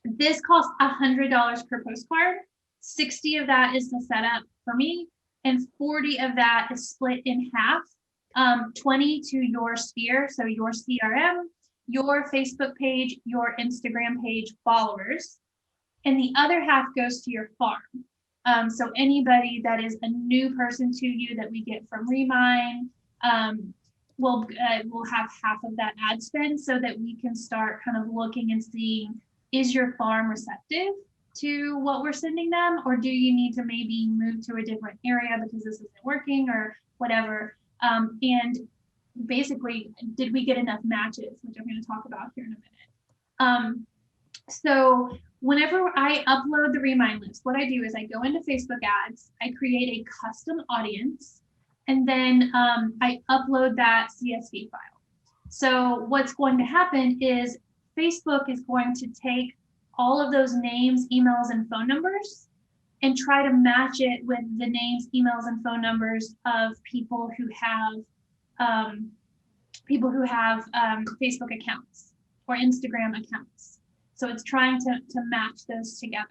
this costs $100 per postcard. 60 of that is the setup for me, and 40 of that is split in half. 20 to your sphere, so your CRM, your Facebook page, your Instagram page followers, and the other half goes to your farm. So anybody that is a new person to you that we get from Remine, we'll have half of that ad spend so that we can start kind of looking and seeing, is your farm receptive to what we're sending them, or do you need to maybe move to a different area because this isn't working or whatever. And basically, did we get enough matches, which I'm going to talk about here in a minute. So whenever I upload the Remine list, what I do is I go into Facebook ads, I create a custom audience, and then I upload that CSV file. So what's going to happen is Facebook is going to take all of those names, emails, and phone numbers and try to match it with the names, emails, and phone numbers of people who have Facebook accounts or Instagram accounts. So it's trying to match those together.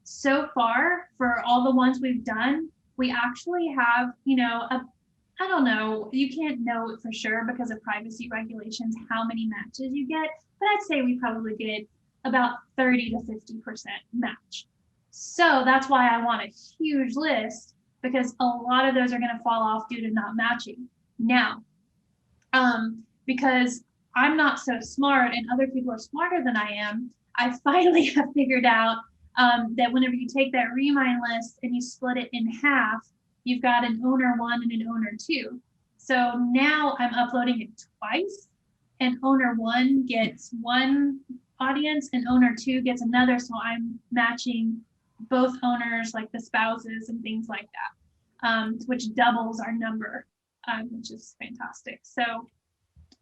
So far, for all the ones we've done, we actually have, you know, I don't know, you can't know it for sure because of privacy regulations, how many matches you get, but I'd say we probably get about 30 to 50% match. So that's why I want a huge list, because a lot of those are going to fall off due to not matching. Now, because I'm not so smart and other people are smarter than I am, I finally have figured out that whenever you take that Remine list and you split it in half, you've got an owner 1 and an owner 2. So now I'm uploading it twice, and owner 1 gets one audience and owner 2 gets another. So I'm matching both owners, like the spouses and things like that, which doubles our number, which is fantastic. So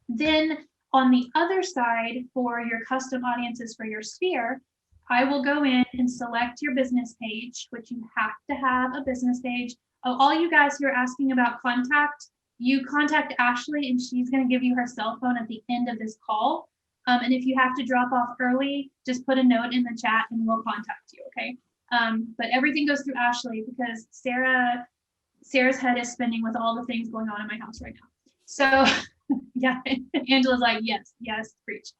then on the other side, for your custom audiences for your sphere, I will go in and select your business page, which you have to have a business page. All you guys who are asking about contact, you contact Ashley and she's going to give you her cell phone at the end of this call. And if you have to drop off early, just put a note in the chat and we'll contact you, okay? But everything goes through Ashley because Sarah's head is spinning with all the things going on in my house right now. So yeah, Angela's like, yes, preach.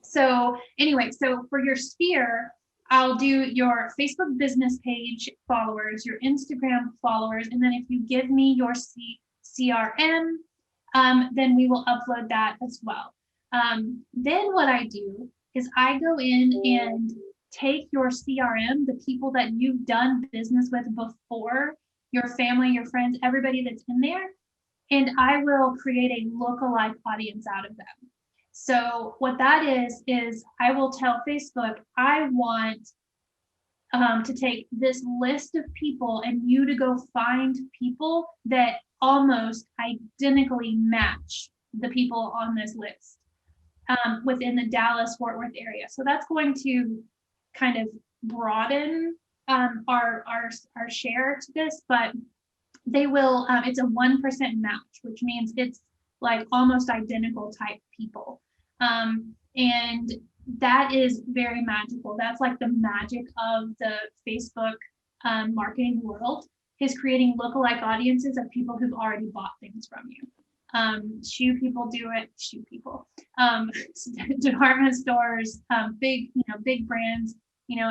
So anyway, so for your sphere, I'll do your Facebook business page followers, your Instagram followers, and then if you give me your CRM, then we will upload that as well. Then what I do is I go in and take your CRM, the people that you've done business with before, your family, your friends, everybody that's in there, and I will create a lookalike audience out of them. So what that is I will tell Facebook, I want to take this list of people and you to go find people that almost identically match the people on this list within the Dallas-Fort Worth area. So that's going to kind of broaden our share to this, but they will, it's a 1% match, which means it's like almost identical type people. And that is very magical. That's like the magic of the Facebook marketing world, is creating lookalike audiences of people who've already bought things from you. Shoe people do it, department stores, big brands,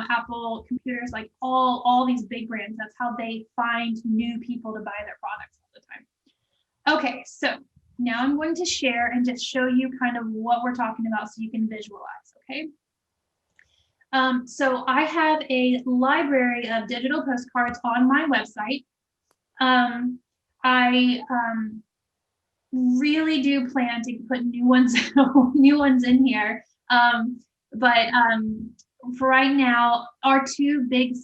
Apple computers, like all these big brands. That's how they find new people to buy their products all the time. Okay, so now I'm going to share and just show you kind of what we're talking about so you can visualize, okay? So I have a library of digital postcards on my website. I really do plan to put new ones in here. But for right now, our two big,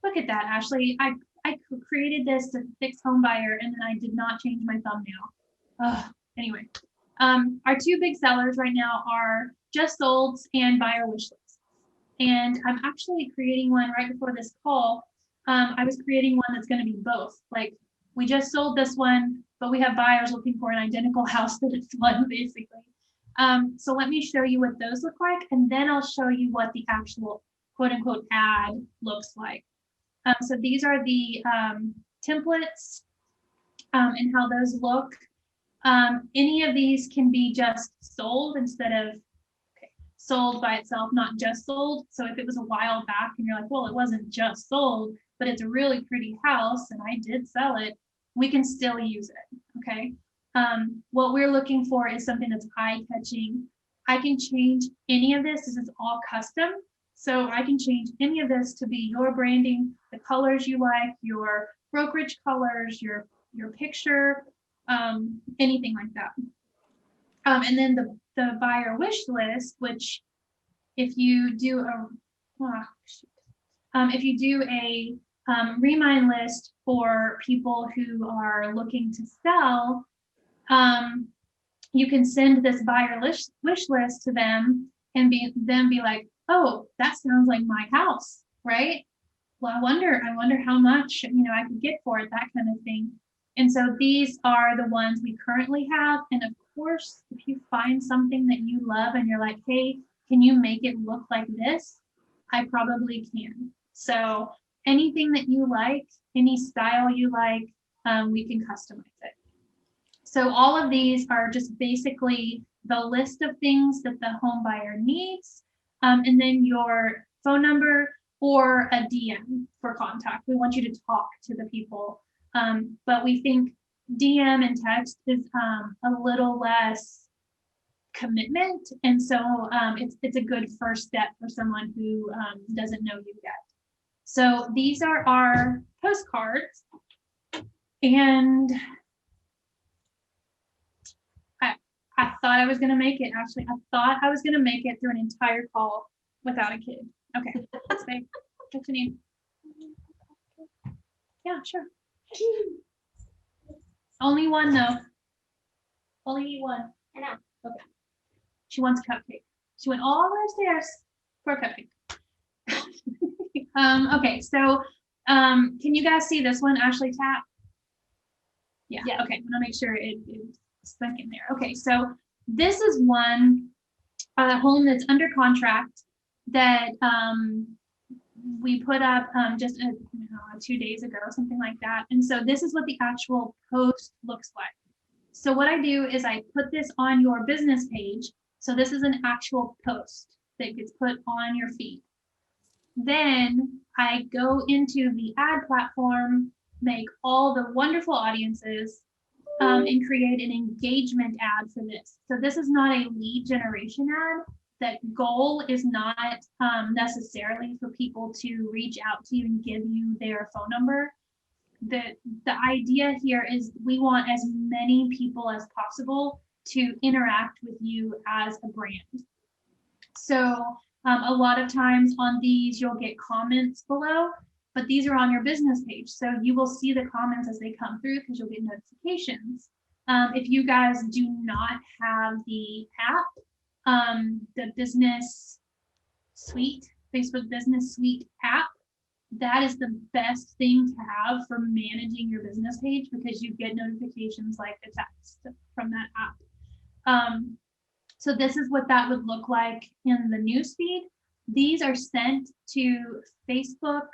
look at that, Ashley. I created this to fix home buyer and then I did not change my thumbnail. Anyway, our two big sellers right now are Just Solds and Buyer Wish List. And I'm actually creating one right before this call I was creating one that's going to be both. Like, we just sold this one, but we have buyers looking for an identical house that it's one, basically. So let me show you what those look like, and then I'll show you what the actual quote unquote ad looks like. So these are the templates and how those look. Any of these can be just sold instead of sold by itself, not just sold. So if it was a while back and you're like, well, it wasn't just sold, but it's a really pretty house and I did sell it, we can still use it, okay? What we're looking for is something that's eye-catching. I can change any of this. This is all custom. So I can change any of this to be your branding, the colors you like, your brokerage colors, your picture, anything like that. And then the buyer wish list, which if you do a Remine list for people who are looking to sell, you can send this buyer wish list to them and be like, oh, that sounds like my house, right? Well, I wonder how much I could get for it, that kind of thing. And so these are the ones we currently have. And of course, if you find something that you love and you're like, hey, can you make it look like this? I probably can. So anything that you like, any style you like, we can customize it. So all of these are just basically the list of things that the home buyer needs, and then your phone number or a DM for contact. We want you to talk to the people, but we think DM and text is a little less commitment, and so it's a good first step for someone who doesn't know you yet. So these are our postcards, and I thought I was going to make it. Actually, I thought I was going to make it through an entire call without a kid. Okay, let's say, what's your name? Yeah, sure. Only one though. Only one. I know. Okay. She wants a cupcake. She went all the way upstairs for a cupcake. Okay, so can you guys see this one? Ashley, tap. Yeah. Okay. I'm gonna make sure it's stuck in there. Okay, so this is one home that's under contract that we put up just 2 days ago, something like that. And so this is what the actual post looks like. So what I do is I put this on your business page. So this is an actual post that gets put on your feed. Then I go into the ad platform, make all the wonderful audiences, and create an engagement ad for this. So this is not a lead generation ad. That goal is not necessarily for people to reach out to you and give you their phone number. The idea here is we want as many people as possible to interact with you as a brand. So a lot of times on these, you'll get comments below, but these are on your business page. So you will see the comments as they come through because you'll get notifications. If you guys do not have the app, the business suite, Facebook business suite app, that is the best thing to have for managing your business page because you get notifications like a text from that app. So this is what that would look like in the newsfeed. These are sent to Facebook,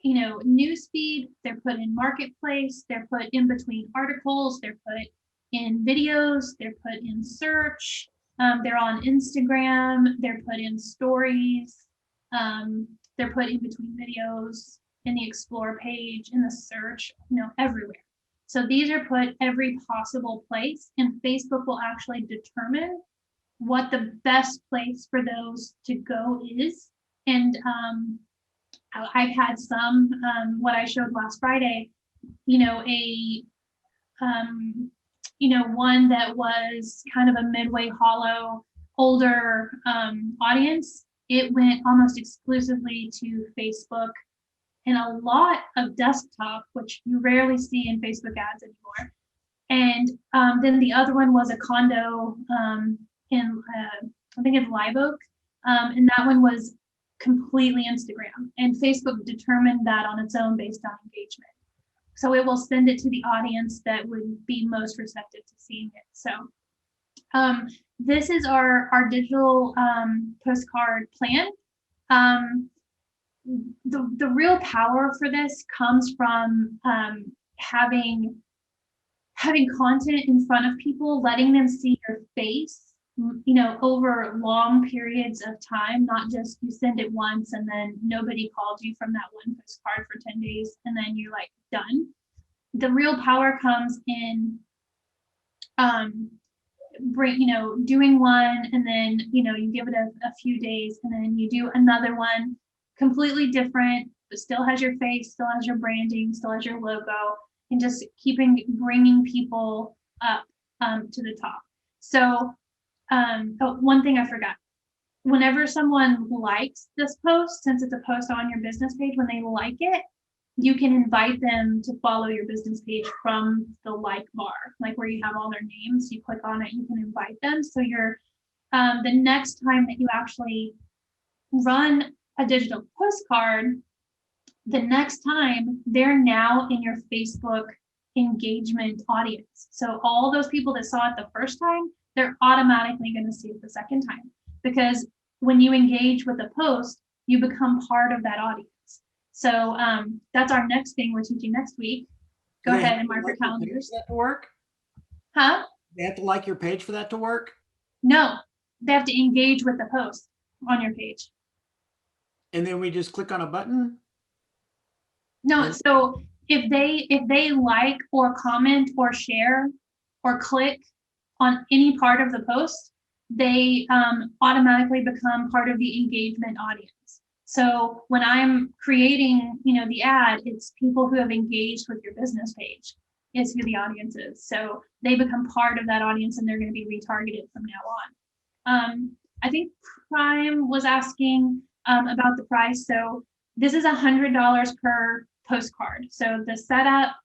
newsfeed. They're put in Marketplace. They're put in between articles. They're put in videos. They're put in search. They're on Instagram. They're put in stories. They're put in between videos, in the explore page, in the search, everywhere. So these are put every possible place, and Facebook will actually determine what the best place for those to go is. And I've had some, what I showed last Friday, one that was kind of a midway hollow, older audience. It went almost exclusively to Facebook and a lot of desktop, which you rarely see in Facebook ads anymore. And then the other one was a condo in, I think it's Live Oak. And that one was completely Instagram, and Facebook determined that on its own based on engagement. So it will send it to the audience that would be most receptive to seeing it. So this is our digital postcard plan. The real power for this comes from having content in front of people, letting them see your face, you know, over long periods of time, not just you send it once and then nobody called you from that one postcard for 10 days and then you're like done. The real power comes in doing one, and then, you know, you give it a few days, and then you do another one completely different, but still has your face, still has your branding, still has your logo, and just bringing people up to the top. So one thing I forgot, whenever someone likes this post, since it's a post on your business page, when they like it, you can invite them to follow your business page from the like bar, like where you have all their names. You click on it, you can invite them. So you're the next time that you actually run a digital postcard, the next time they're now in your Facebook engagement audience. So all those people that saw it the first time, they're automatically going to see it the second time, because when you engage with a post, you become part of that audience. So that's our next thing we're teaching next week. Go ahead and mark your calendars. For that to work? Huh? They have to like your page for that to work? No, they have to engage with the post on your page. And then we just click on a button? No, so if they like or comment or share or click on any part of the post, they automatically become part of the engagement audience. So when I'm creating, you know, the ad, it's people who have engaged with your business page is who the audience is. So they become part of that audience, and they're going to be retargeted from now on. I think Prime was asking about the price. So this is $100 per postcard. So the setup,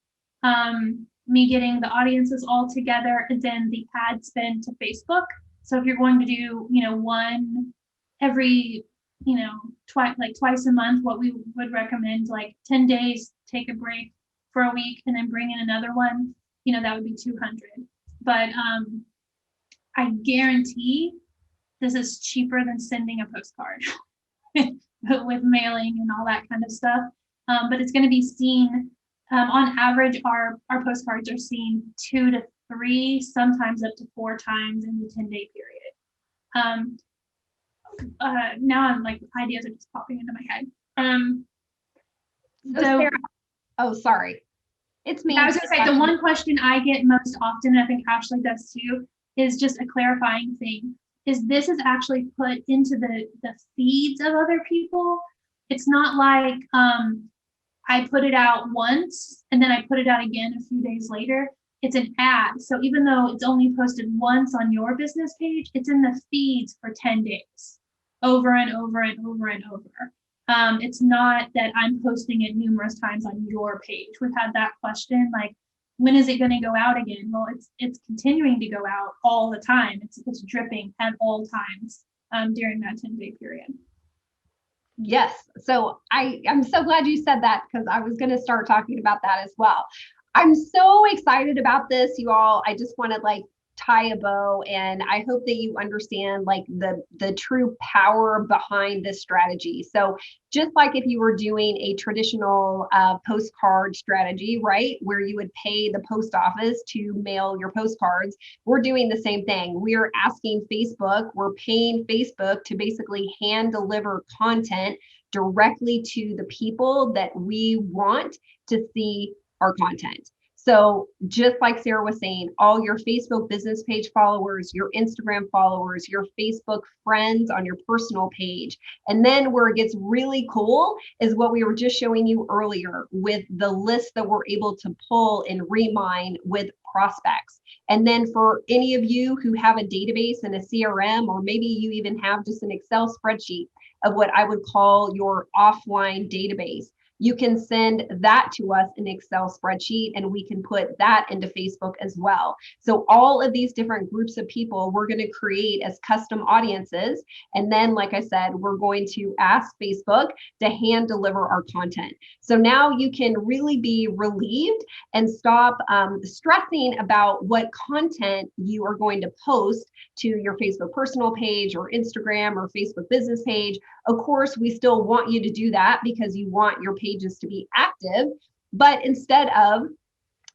me getting the audiences all together, and then the ad spend to Facebook. So if you're going to do, you know, one every, you know, twice a month, what we would recommend, like 10 days, take a break for a week and then bring in another one, you know, that would be 200. But I guarantee this is cheaper than sending a postcard with mailing and all that kind of stuff. But it's going to be seen, on average, our postcards are seen 2 to 3, sometimes up to 4 times in the 10-day period. Now I'm like, ideas are just popping into my head. So Sarah, oh, sorry. It's me. I was gonna say, the one question I get most often, and I think Ashley does too, is just a clarifying thing. This is actually put into the feeds of other people. It's not like I put it out once and then I put it out again a few days later. It's an ad. So even though it's only posted once on your business page, it's in the feeds for 10 days. Over and over and over and over. It's not that I'm posting it numerous times on your page. We've had that question, like, when is it going to go out again? Well, it's continuing to go out all the time. It's dripping at all times during that 10-day period. Yes. So I'm so glad you said that, because I was going to start talking about that as well. I'm so excited about this, you all. I just want to like tie a bow, and I hope that you understand like the true power behind this strategy. So just like if you were doing a traditional postcard strategy, right, where you would pay the post office to mail your postcards, we're doing the same thing. We're asking Facebook, we're paying Facebook to basically hand deliver content directly to the people that we want to see our content. So just like Sarah was saying, all your Facebook business page followers, your Instagram followers, your Facebook friends on your personal page. And then where it gets really cool is what we were just showing you earlier with the list that we're able to pull in Remine with prospects. And then for any of you who have a database and a CRM, or maybe you even have just an Excel spreadsheet of what I would call your offline database, you can send that to us in Excel spreadsheet, and we can put that into Facebook as well. So all of these different groups of people we're going to create as custom audiences. And then, like I said, we're going to ask Facebook to hand deliver our content. So now you can really be relieved and stop stressing about what content you are going to post to your Facebook personal page or Instagram or Facebook business page. Of course, we still want you to do that because you want your pages to be active. But instead of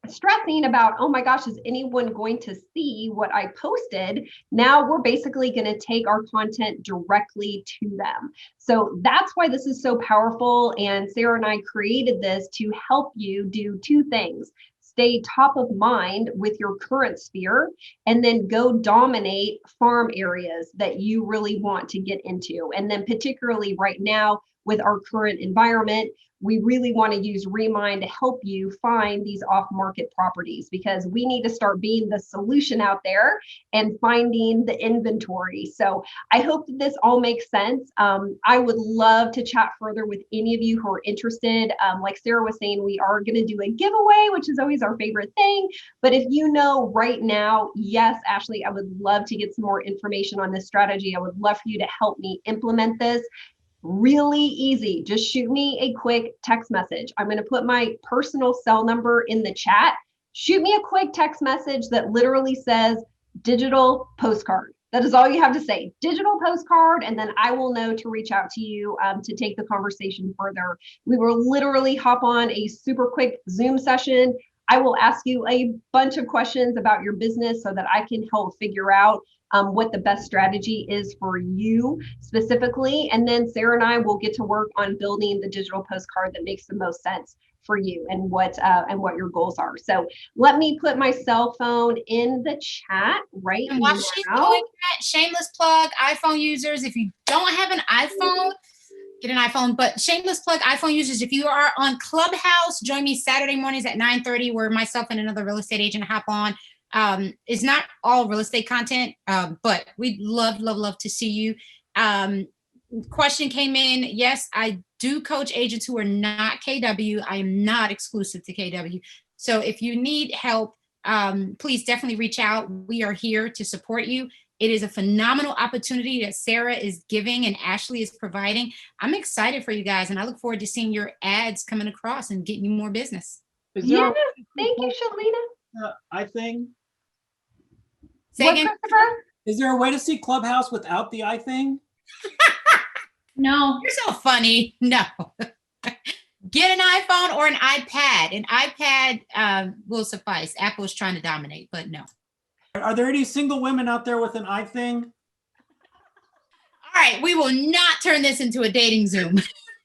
stressing about, oh my gosh, is anyone going to see what I posted? Now we're basically going to take our content directly to them. So that's why this is so powerful. And Sarah and I created this to help you do two things: stay top of mind with your current sphere, and then go dominate farm areas that you really want to get into. And then particularly right now with our current environment, we really want to use Remine to help you find these off-market properties, because we need to start being the solution out there and finding the inventory. So I hope that this all makes sense. I would love to chat further with any of you who are interested. Like Sarah was saying, we are going to do a giveaway, which is always our favorite thing. But if you know right now, yes, Ashley, I would love to get some more information on this strategy. I would love for you to help me implement this. Really easy. Just shoot me a quick text message. I'm going to put my personal cell number in the chat. Shoot me a quick text message that literally says digital postcard. That is all you have to say, digital postcard, and then I will know to reach out to you to take the conversation further. We will literally hop on a super quick Zoom session. I will ask you a bunch of questions about your business so that I can help figure out what the best strategy is for you specifically. And then Sarah and I will get to work on building the digital postcard that makes the most sense for you and what your goals are. So let me put my cell phone in the chat right now. While she's doing that, shameless plug, iPhone users, if you don't have an iPhone, get an iPhone. But shameless plug, iPhone users, if you are on Clubhouse, join me Saturday mornings at 9:30, where myself and another real estate agent hop on. It's not all real estate content, but we'd love to see you. Question came in. Yes, I do coach agents who are not KW. I am not exclusive to KW. So if you need help, please definitely reach out. We are here to support you. It is a phenomenal opportunity that Sarah is giving and Ashley is providing. I'm excited for you guys, and I look forward to seeing your ads coming across and getting you more business. Yes, thank you, Shalina. iThing. Say again? Is there a way to see Clubhouse without the iThing? No. You're so funny. No. Get an iPhone or an iPad. An iPad will suffice. Apple is trying to dominate, but no. Are there any single women out there with an iThing? All right, we will not turn this into a dating Zoom.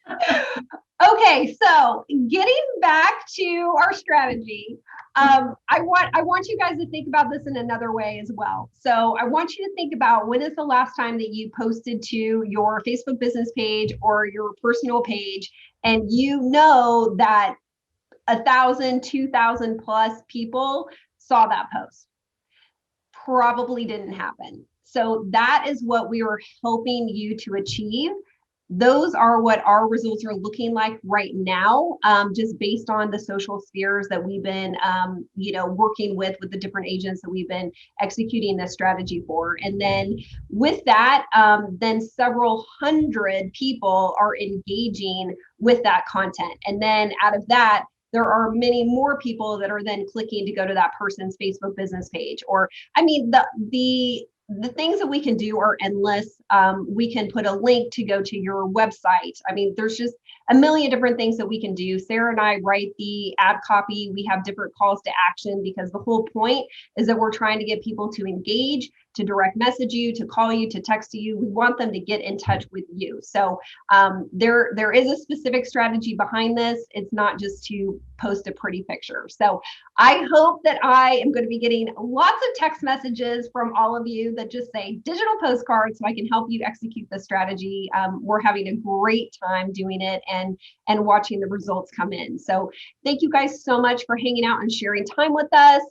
Okay, so getting back to our strategy, I want you guys to think about this in another way as well. So I want you to think about, when is the last time that you posted to your Facebook business page or your personal page, and you know that 1,000, 2,000 plus people saw that post? Probably didn't happen. So that is what we were helping you to achieve. Those are what our results are looking like right now, just based on the social spheres that we've been, working with the different agents that we've been executing this strategy for. And then with that, then several hundred people are engaging with that content. And then out of that, there are many more people that are then clicking to go to that person's Facebook business page. Or, I mean, the things that we can do are endless. We can put a link to go to your website. I mean, there's just a million different things that we can do. Sarah and I write the ad copy. We have different calls to action, because the whole point is that we're trying to get people to engage, to direct message you, to call you, to text you. We want them to get in touch with you. So there is a specific strategy behind this. It's not just to post a pretty picture. So I hope that I am going to be getting lots of text messages from all of you that just say digital postcards, so I can help you execute the strategy. We're having a great time doing it and watching the results come in. So thank you guys so much for hanging out and sharing time with us.